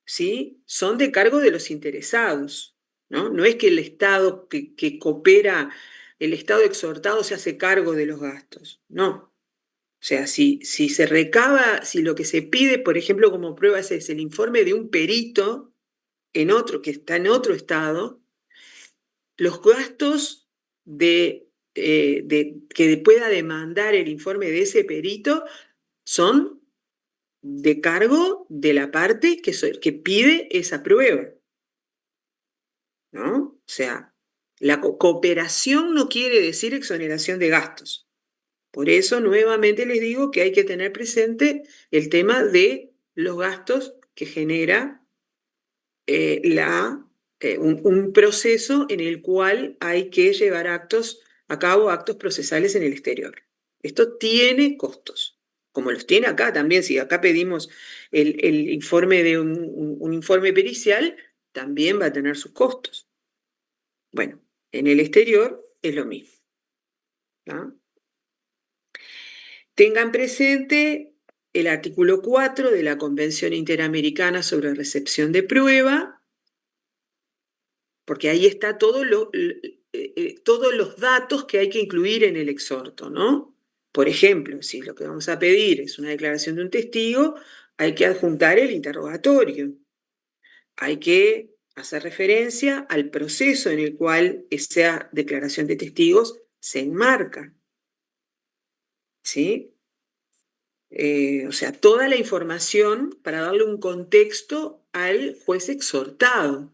¿sí?, son de cargo de los interesados, ¿no? No es que el Estado que coopera, el Estado exhortado se hace cargo de los gastos, no. O sea, si se recaba, si lo que se pide, por ejemplo, como prueba es el informe de un perito que está en otro estado, los gastos que pueda demandar el informe de ese perito son de cargo de la parte que pide esa prueba, ¿no? O sea, la cooperación no quiere decir exoneración de gastos. Por eso, nuevamente les digo que hay que tener presente el tema de los gastos que genera un proceso en el cual hay que llevar a cabo actos procesales en el exterior. Esto tiene costos, como los tiene acá también. Si acá pedimos el informe de un informe pericial, también va a tener sus costos. Bueno, en el exterior es lo mismo, ¿no? Tengan presente el artículo 4 de la Convención Interamericana sobre Recepción de Prueba, porque ahí está todos los datos que hay que incluir en el exhorto, ¿no? Por ejemplo, si lo que vamos a pedir es una declaración de un testigo, hay que adjuntar el interrogatorio. Hay que hacer referencia al proceso en el cual esa declaración de testigos se enmarca, ¿sí? O sea, toda la información para darle un contexto al juez exhortado,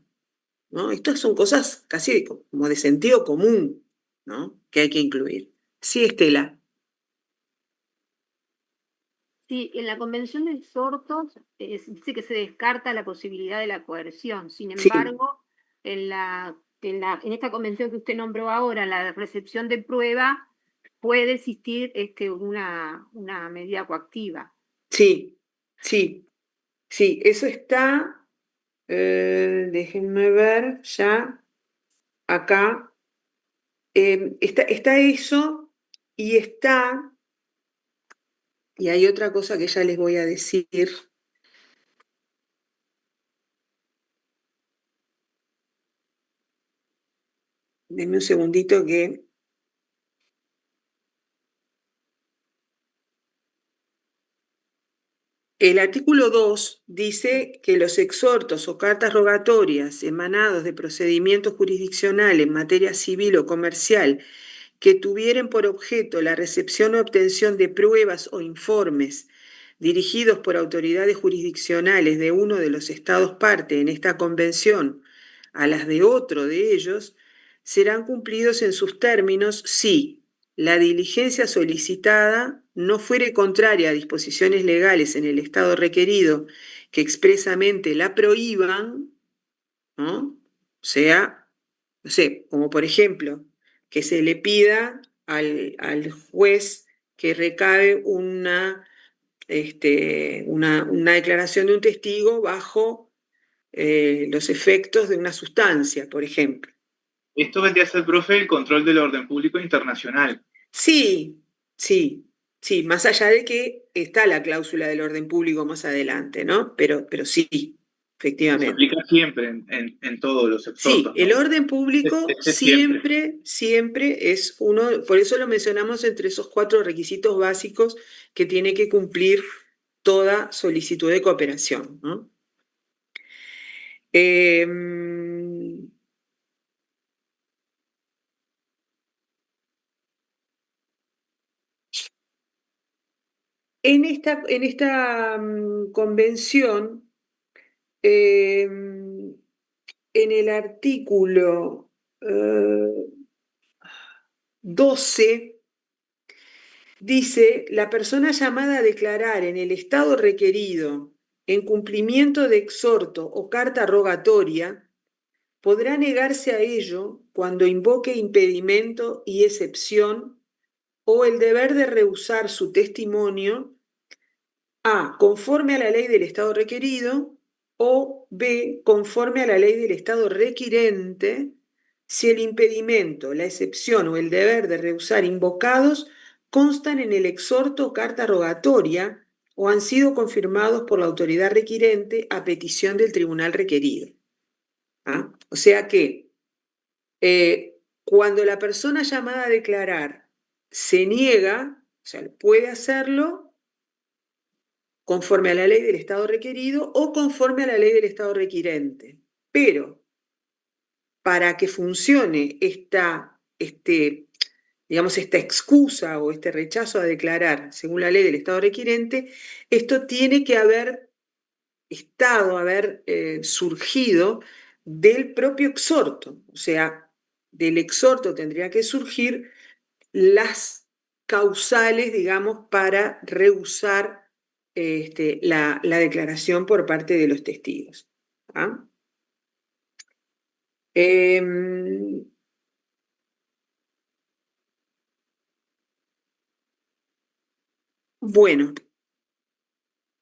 ¿no? Estas son cosas casi como de sentido común, ¿no?, que hay que incluir. Sí, Estela. Sí, en la Convención de Exhortos dice que se descarta la posibilidad de la coerción. Sin Sí. embargo, en esta convención que usted nombró ahora, la recepción de prueba, puede existir una medida coactiva. Sí, sí, sí, eso está, déjenme ver ya, acá, está eso y y hay otra cosa que ya les voy a decir. Denme un segundito que... El artículo 2 dice que los exhortos o cartas rogatorias emanados de procedimientos jurisdiccionales en materia civil o comercial que tuvieren por objeto la recepción o obtención de pruebas o informes dirigidos por autoridades jurisdiccionales de uno de los estados parte en esta convención a las de otro de ellos, serán cumplidos en sus términos si la diligencia solicitada no fuere contraria a disposiciones legales en el estado requerido que expresamente la prohíban, ¿no? O sea, no sé, como por ejemplo, que se le pida al juez que recabe una declaración de un testigo bajo los efectos de una sustancia, por ejemplo. Esto vendría a ser, profe, el control del orden público internacional. Sí, sí, sí, más allá de que está la cláusula del orden público más adelante, ¿no? Pero sí, Se efectivamente. aplica siempre en todos los Sí, exhortos, ¿no? el orden público Siempre. siempre es uno, por eso lo mencionamos entre esos 4 requisitos básicos que tiene que cumplir toda solicitud de cooperación, ¿no? En esta convención, en el artículo 12, dice, la persona llamada a declarar en el estado requerido en cumplimiento de exhorto o carta rogatoria, podrá negarse a ello cuando invoque impedimento y excepción o el deber de rehusar su testimonio A, conforme a la ley del estado requerido, o B, conforme a la ley del estado requirente, si el impedimento, la excepción o el deber de rehusar invocados constan en el exhorto o carta rogatoria o han sido confirmados por la autoridad requirente a petición del tribunal requerido. ¿Ah? O sea que cuando la persona llamada a declarar se niega, o sea, puede hacerlo conforme a la ley del estado requerido o conforme a la ley del estado requirente. Pero para que funcione esta excusa o este rechazo a declarar según la ley del estado requirente, esto tiene que haber surgido del propio exhorto. O sea, del exhorto tendría que surgir las causales, digamos, para rehusar la declaración por parte de los testigos. ¿Ah? Bueno,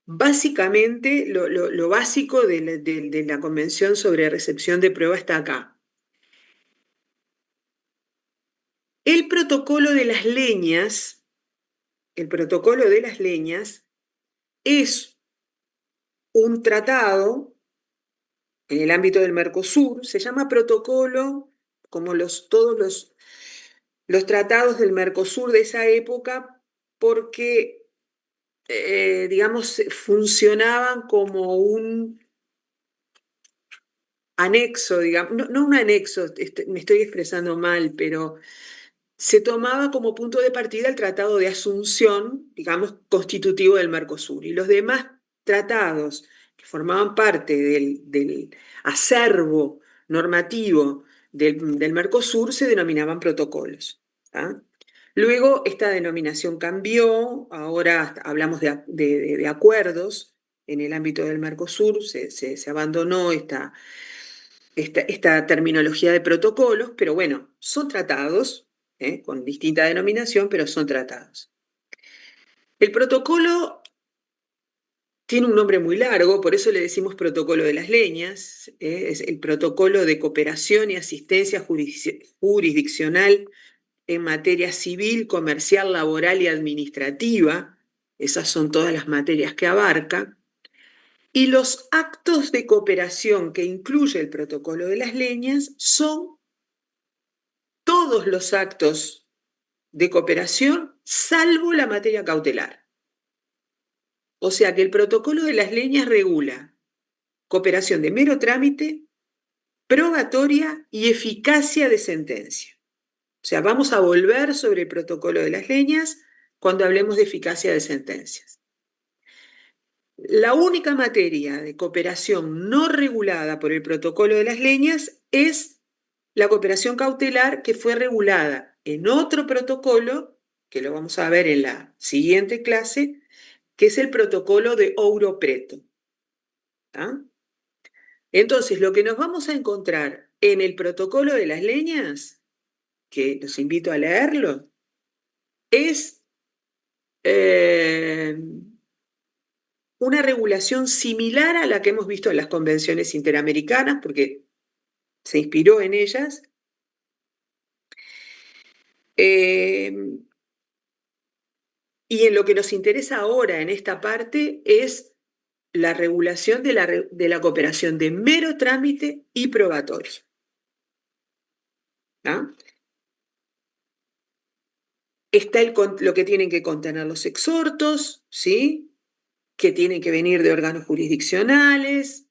básicamente lo básico de la Convención sobre recepción de prueba está acá. El protocolo de las leñas es un tratado en el ámbito del Mercosur, se llama protocolo como todos los tratados del Mercosur de esa época, porque, digamos, funcionaban como un anexo, digamos, no un anexo, me estoy expresando mal, pero se tomaba como punto de partida el Tratado de Asunción, digamos, constitutivo del Mercosur, y los demás tratados que formaban parte del acervo normativo del Mercosur se denominaban protocolos. ¿Ah? Luego esta denominación cambió, ahora hablamos de acuerdos en el ámbito del Mercosur, se abandonó esta terminología de protocolos, pero bueno, son tratados, con distinta denominación, pero son tratados. El protocolo tiene un nombre muy largo, por eso le decimos protocolo de las leñas, es el protocolo de cooperación y asistencia jurisdiccional en materia civil, comercial, laboral y administrativa. Esas son todas las materias que abarca. Y los actos de cooperación que incluye el protocolo de las leñas son todos los actos de cooperación salvo la materia cautelar. O sea que el protocolo de las leñas regula cooperación de mero trámite, probatoria y eficacia de sentencia. O sea, vamos a volver sobre el protocolo de las leñas cuando hablemos de eficacia de sentencias. La única materia de cooperación no regulada por el protocolo de las leñas es la cooperación cautelar, que fue regulada en otro protocolo, que lo vamos a ver en la siguiente clase, que es el protocolo de Ouro Preto. ¿Ah? Entonces, lo que nos vamos a encontrar en el protocolo de las leñas, que los invito a leerlo, es una regulación similar a la que hemos visto en las convenciones interamericanas, porque se inspiró en ellas. Y en lo que nos interesa ahora en esta parte es la regulación de la cooperación de mero trámite y probatorio. ¿Ah? Está lo que tienen que contener los exhortos, ¿sí? Que tienen que venir de órganos jurisdiccionales.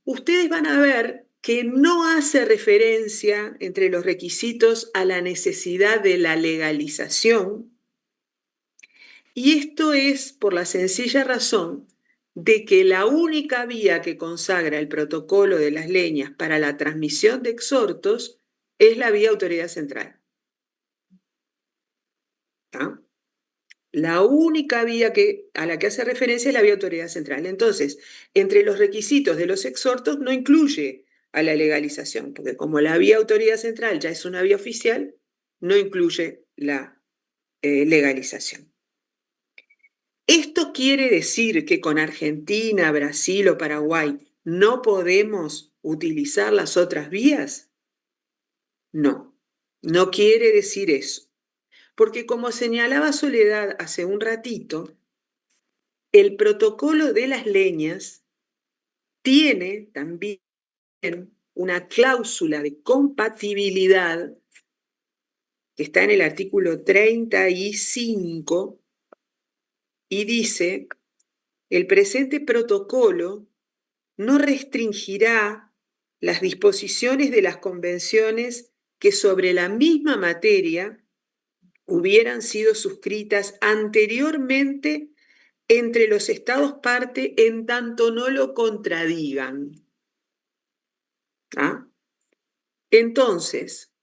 Ustedes van a ver que no hace referencia entre los requisitos a la necesidad de la legalización, y esto es por la sencilla razón de que la única vía que consagra el protocolo de las leñas para la transmisión de exhortos es la vía autoridad central. ¿Ah? La única vía a la que hace referencia es la vía autoridad central. Entonces, entre los requisitos de los exhortos no incluye a la legalización, porque como la vía autoridad central ya es una vía oficial, no incluye la legalización. ¿Esto quiere decir que con Argentina, Brasil o Paraguay no podemos utilizar las otras vías? No, no quiere decir eso. Porque como señalaba Soledad hace un ratito, el protocolo de las leñas tiene también una cláusula de compatibilidad que está en el artículo 35 y dice: el presente protocolo no restringirá las disposiciones de las convenciones que sobre la misma materia hubieran sido suscritas anteriormente entre los Estados parte en tanto no lo contradigan. ¿Ah? Entonces,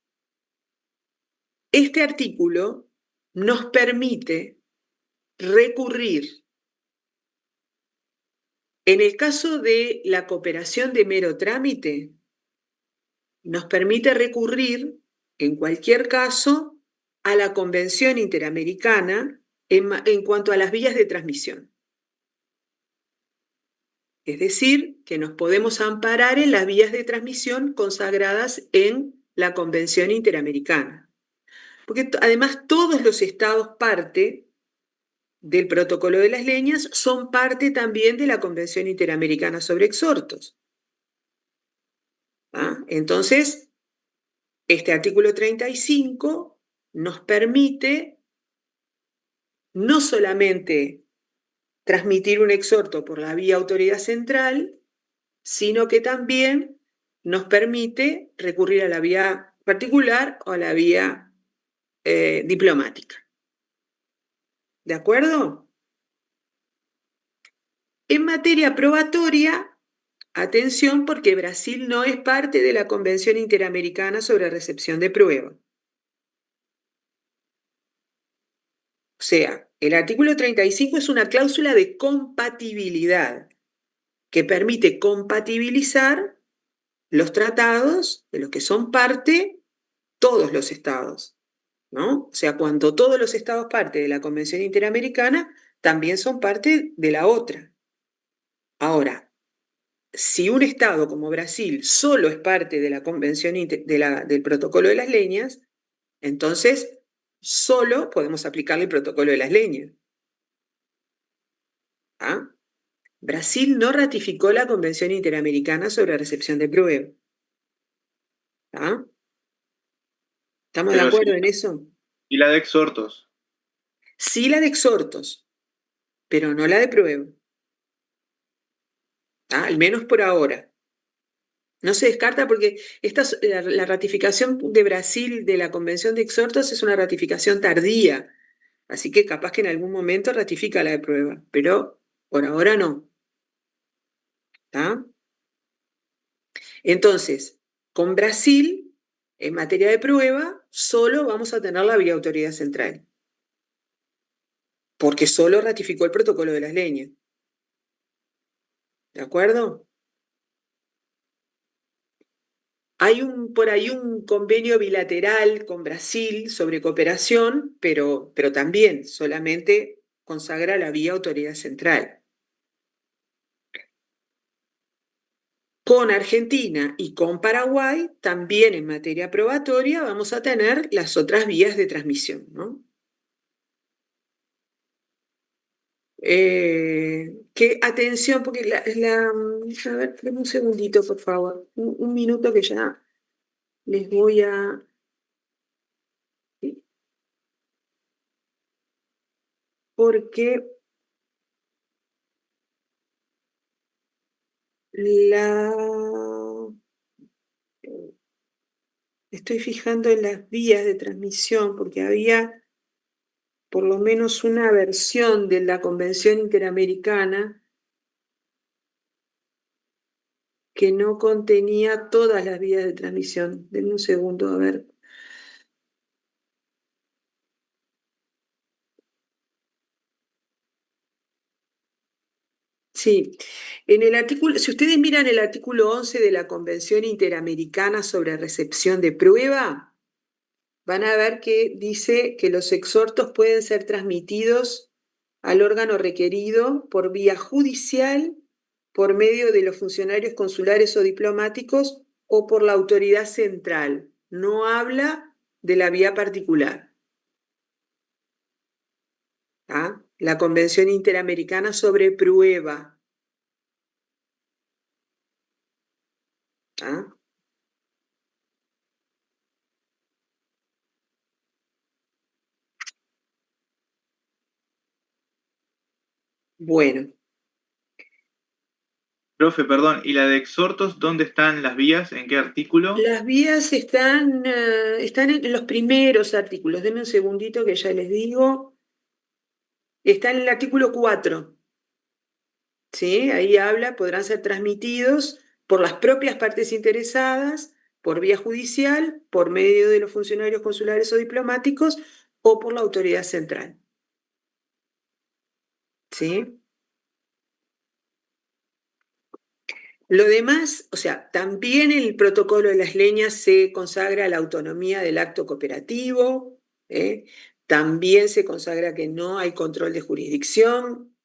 este artículo nos permite recurrir, en el caso de la cooperación de mero trámite, nos permite recurrir, en cualquier caso, a la Convención Interamericana en cuanto a las vías de transmisión. Es decir, que nos podemos amparar en las vías de transmisión consagradas en la Convención Interamericana. Porque además todos los estados parte del Protocolo de las Leñas son parte también de la Convención Interamericana sobre Exhortos. ¿Ah? Entonces, este artículo 35 nos permite no solamente transmitir un exhorto por la vía autoridad central, sino que también nos permite recurrir a la vía particular o a la vía diplomática. ¿De acuerdo? En materia probatoria, atención, porque Brasil no es parte de la Convención Interamericana sobre Recepción de Prueba. O sea, el artículo 35 es una cláusula de compatibilidad que permite compatibilizar los tratados de los que son parte todos los estados, ¿no? O sea, cuando todos los estados parte de la Convención Interamericana, también son parte de la otra. Ahora, si un estado como Brasil solo es parte de la Convención del Protocolo de las Leñas, entonces solo podemos aplicarle el Protocolo de las Leñas. ¿Ah? Brasil no ratificó la Convención Interamericana sobre recepción de pruebas. ¿Ah? ¿Estamos de acuerdo en eso? ¿Y la de exhortos? Sí, la de exhortos, pero no la de prueba. ¿Ah? Al menos por ahora. No se descarta porque la ratificación de Brasil de la Convención de Exhortos es una ratificación tardía, así que capaz que en algún momento ratifica la de prueba, pero por ahora no. ¿Está? Entonces, con Brasil, en materia de prueba, solo vamos a tener la vía autoridad central, porque solo ratificó el Protocolo de las Leñas. ¿De acuerdo? Hay por ahí un convenio bilateral con Brasil sobre cooperación, pero también solamente consagra la vía autoridad central. Con Argentina y con Paraguay, también en materia probatoria, vamos a tener las otras vías de transmisión, ¿no? Atención, porque a ver, dame un segundito, por favor. Un minuto que ya les voy a... Porque estoy fijando en las vías de transmisión, porque había por lo menos una versión de la Convención Interamericana que no contenía todas las vías de transmisión. Denme un segundo, a ver. Sí, en el artículo, si ustedes miran el artículo 11 de la Convención Interamericana sobre recepción de prueba, van a ver que dice que los exhortos pueden ser transmitidos al órgano requerido por vía judicial, por medio de los funcionarios consulares o diplomáticos o por la autoridad central. No habla de la vía particular. ¿Ah? La Convención Interamericana sobre prueba. ¿Ah? Bueno. Profe, perdón, ¿y la de exhortos dónde están las vías? ¿En qué artículo? Las vías están en los primeros artículos. Denme un segundito que ya les digo. Está en el artículo 4. ¿Sí? Ahí habla, podrán ser transmitidos por las propias partes interesadas, por vía judicial, por medio de los funcionarios consulares o diplomáticos o por la autoridad central. ¿Sí? Lo demás, o sea, también en el Protocolo de las Leñas se consagra la autonomía del acto cooperativo, también se consagra que no hay control de jurisdicción,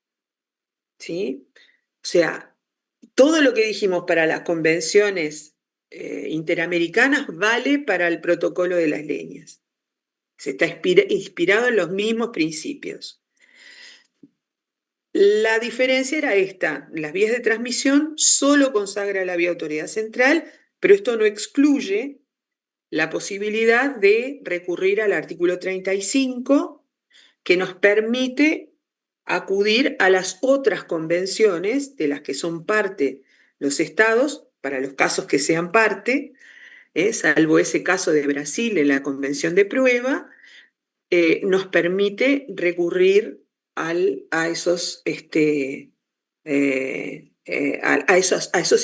¿sí? O sea, todo lo que dijimos para las convenciones interamericanas vale para el Protocolo de las Leñas. Se está inspirado en los mismos principios. La diferencia era esta: las vías de transmisión solo consagra la vía autoridad central, pero esto no excluye la posibilidad de recurrir al artículo 35, que nos permite acudir a las otras convenciones de las que son parte los estados, para los casos que sean parte, salvo ese caso de Brasil en la Convención de Prueba, nos permite recurrir a esos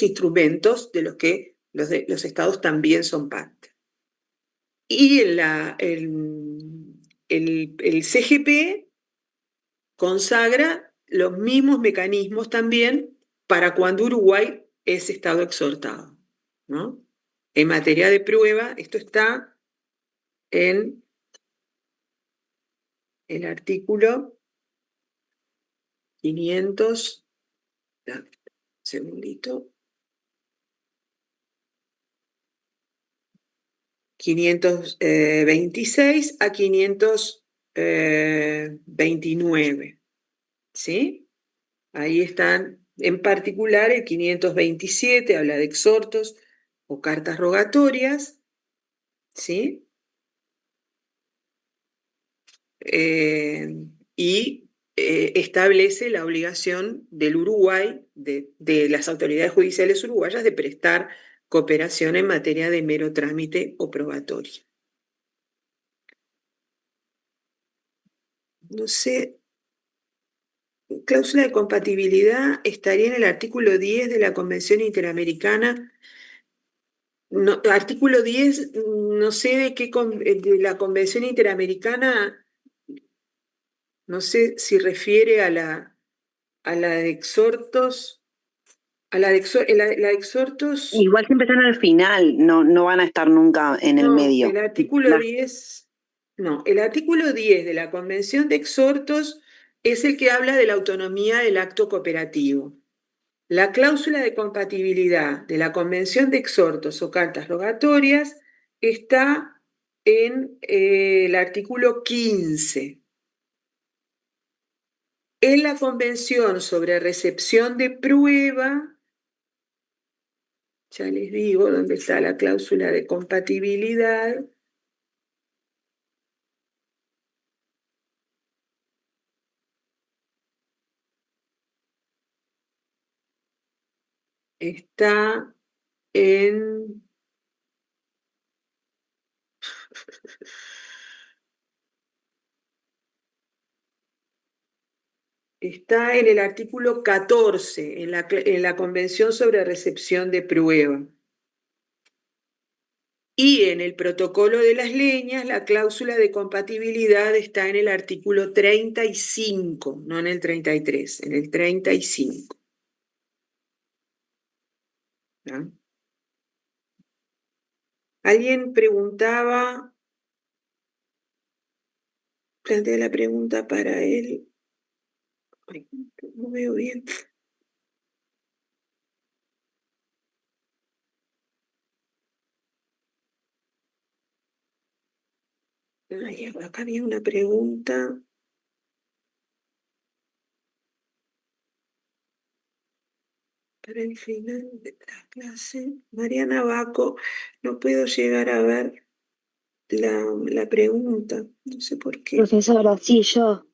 instrumentos de los que los estados también son parte. Y el CGP consagra los mismos mecanismos también para cuando Uruguay es Estado exhortado, ¿no? En materia de prueba, esto está en el artículo 500, segundito, 526 a 529, ¿sí? Ahí están, en particular el 527 habla de exhortos o cartas rogatorias, ¿sí? Y establece la obligación del Uruguay, de las autoridades judiciales uruguayas, de prestar cooperación en materia de mero trámite o probatorio. No sé, cláusula de compatibilidad estaría en el artículo 10 de la Convención Interamericana. No, artículo 10, no sé de la Convención Interamericana, no sé si refiere a la de exhortos. La de exhortos. Igual siempre están al final, no van a estar nunca en el medio. El artículo 10, no, el artículo 10 de la Convención de Exhortos es el que habla de la autonomía del acto cooperativo. La cláusula de compatibilidad de la Convención de Exhortos o cartas rogatorias está en el artículo 15. En la Convención sobre recepción de prueba, ya les digo dónde está la cláusula de compatibilidad. Está en... Está en el artículo 14, en la Convención sobre recepción de prueba. Y en el protocolo de las leñas, la cláusula de compatibilidad está en el artículo 35, no en el 33, en el 35. ¿No? Alguien preguntaba, plantea la pregunta para él. Ay, no veo bien. Ay, acá había una pregunta. Para el final de la clase, Mariana Baco, no puedo llegar a ver la pregunta, no sé por qué. Profesora, sí, yo.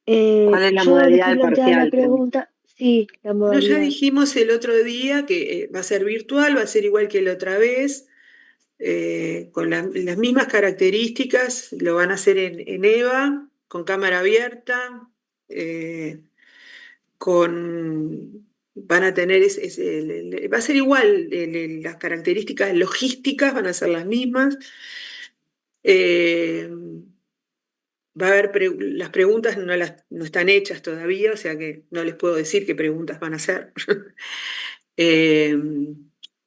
¿Cuál es la Yo le modalidad estoy del planteando la parcial? pregunta. Sí, la No, ya modalidad. dijimos el otro día que va a ser virtual, va a ser igual que la otra vez, con las mismas características, lo van a hacer en EVA, con cámara abierta, van a tener, va a ser igual, las características logísticas van a ser las mismas. Va a haber las preguntas no están hechas todavía, o sea que no les puedo decir qué preguntas van a hacer.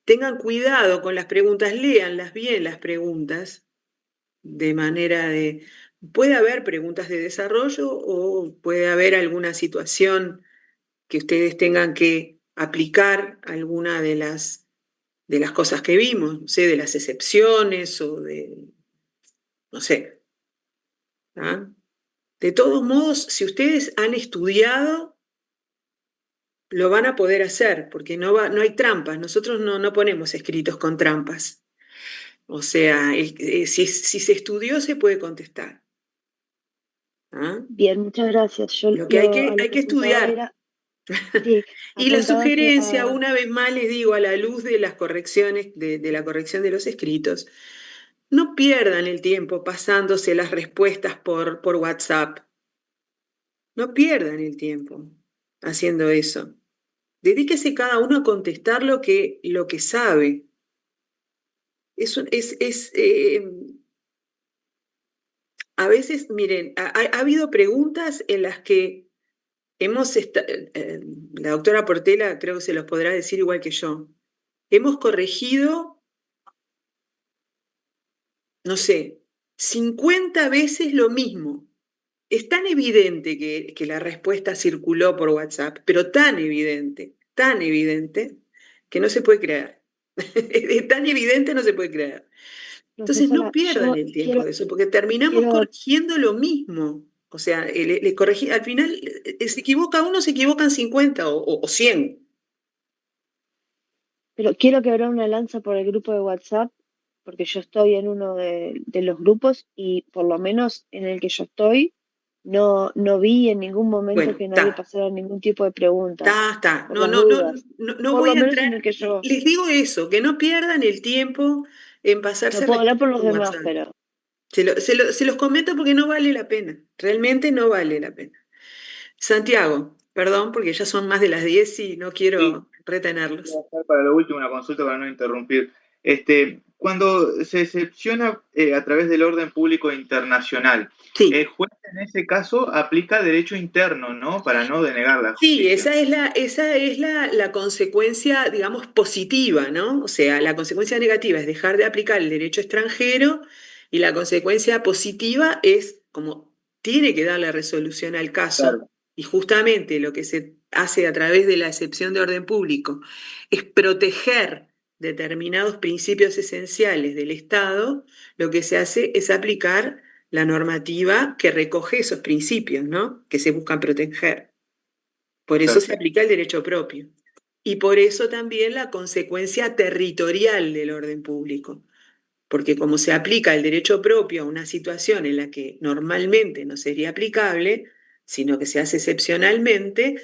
Tengan cuidado con las preguntas, léanlas bien las preguntas, de manera de... Puede haber preguntas de desarrollo o puede haber alguna situación que ustedes tengan que aplicar alguna de las cosas que vimos, no sé, de las excepciones o de, no sé. ¿Ah? De todos modos, si ustedes han estudiado, lo van a poder hacer, porque no hay trampas. Nosotros no ponemos escritos con trampas. O sea, si se estudió, se puede contestar. ¿Ah? Bien, muchas gracias. Yo Lo que a hay lo que apuntaba estudiar. era, sí, Y la apuntaba sugerencia, una vez más les digo, a la luz de las correcciones, de la corrección de los escritos, no pierdan el tiempo pasándose las respuestas por WhatsApp. No pierdan el tiempo haciendo eso. Dedíquese cada uno a contestar lo que sabe. A veces, miren, ha habido preguntas en las que la doctora Portela creo que se los podrá decir igual que yo. Hemos corregido, no sé, 50 veces lo mismo. Es tan evidente que la respuesta circuló por WhatsApp, pero tan evidente, que no se puede creer. Es tan evidente, no se puede creer. Entonces no Profesora, pierdan yo el tiempo de eso, porque terminamos quiero, corrigiendo lo mismo. O sea, al final se equivoca uno, se equivocan 50 o 100. pero quiero quebrar una lanza por el grupo de WhatsApp, porque yo estoy en uno de los grupos y por lo menos en el que yo estoy, no vi en ningún momento Bueno, que nadie está. pasara ningún tipo de pregunta, Está. por No, las no, no, dudas. no Por voy lo a menos en entrar. el que yo, Les digo eso, que no pierdan el tiempo en no pasarse puedo hablar por respuestas los por demás, WhatsApp. pero Se los comento porque no vale la pena. Realmente no vale la pena. Santiago, perdón, porque ya son más de las 10 y no Sí, quiero voy retenerlos. a hacer para lo último una consulta para no interrumpir. Cuando se excepciona a través del orden público internacional, Sí. el juez en ese caso aplica derecho interno, ¿no? Para no denegar la Sí, justicia. esa es la consecuencia, digamos, positiva, ¿no? O sea, la consecuencia negativa es dejar de aplicar el derecho extranjero y la consecuencia positiva es como tiene que darle resolución al caso Claro. y justamente lo que se hace a través de la excepción de orden público es proteger determinados principios esenciales del Estado, lo que se hace es aplicar la normativa que recoge esos principios, ¿no? Que se buscan proteger. Por eso se Perfecto. aplica el derecho propio. Y por eso también la consecuencia territorial del orden público. Porque como se aplica el derecho propio a una situación en la que normalmente no sería aplicable, sino que se hace excepcionalmente,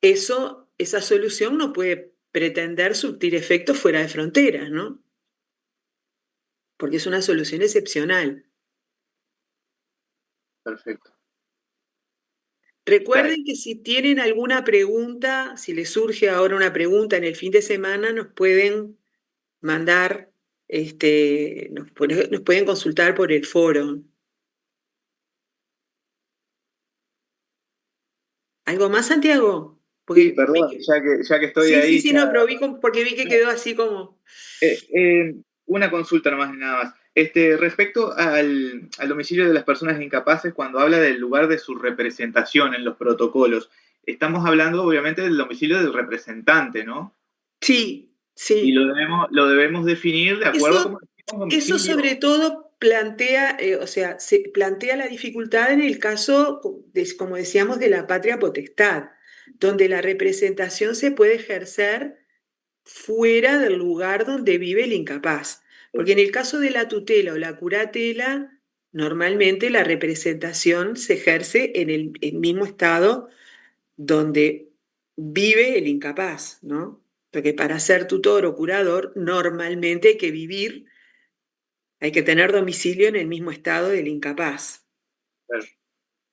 esa solución no puede pretender surtir efectos fuera de fronteras, ¿no? Porque es una solución excepcional. Perfecto. Recuerden que si tienen alguna pregunta, si les surge ahora una pregunta en el fin de semana, nos pueden mandar, nos pueden consultar por el foro. ¿Algo más, Santiago? Sí, Porque perdón, ya que estoy ahí, sí, ya. no, pero porque vi que quedó así como. Una consulta nomás y nada más. Respecto al domicilio de las personas incapaces, cuando habla del lugar de su representación en los protocolos, estamos hablando obviamente del domicilio del representante, ¿no? Sí, Y sí. lo debemos definir de acuerdo a cómo definimos Eso domicilio. sobre todo plantea, se plantea la dificultad en el caso, como decíamos, de la patria potestad, donde la representación se puede ejercer fuera del lugar donde vive el incapaz. Porque en el caso de la tutela o la curatela, normalmente la representación se ejerce en el mismo estado donde vive el incapaz, ¿no? Porque para ser tutor o curador, normalmente hay que tener domicilio en el mismo estado del incapaz. Claro.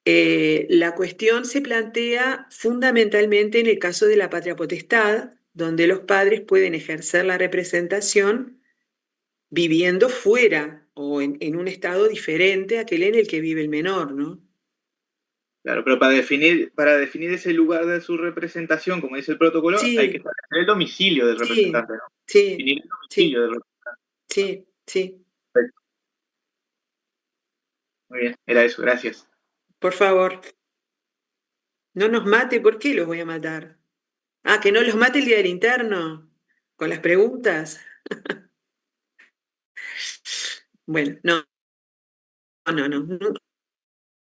La cuestión se plantea fundamentalmente en el caso de la patria potestad, donde los padres pueden ejercer la representación viviendo fuera o en un estado diferente a aquel en el que vive el menor, ¿no? Claro, pero para definir ese lugar de su representación, como dice el protocolo, hay que establecer el domicilio del representante, ¿no? Sí, Definir el domicilio del representante. sí. Perfecto. Muy bien, era eso, gracias. Por favor. No nos mate, ¿por qué los voy a matar? Ah, que no los mate el día del interno, con las preguntas. Bueno, no.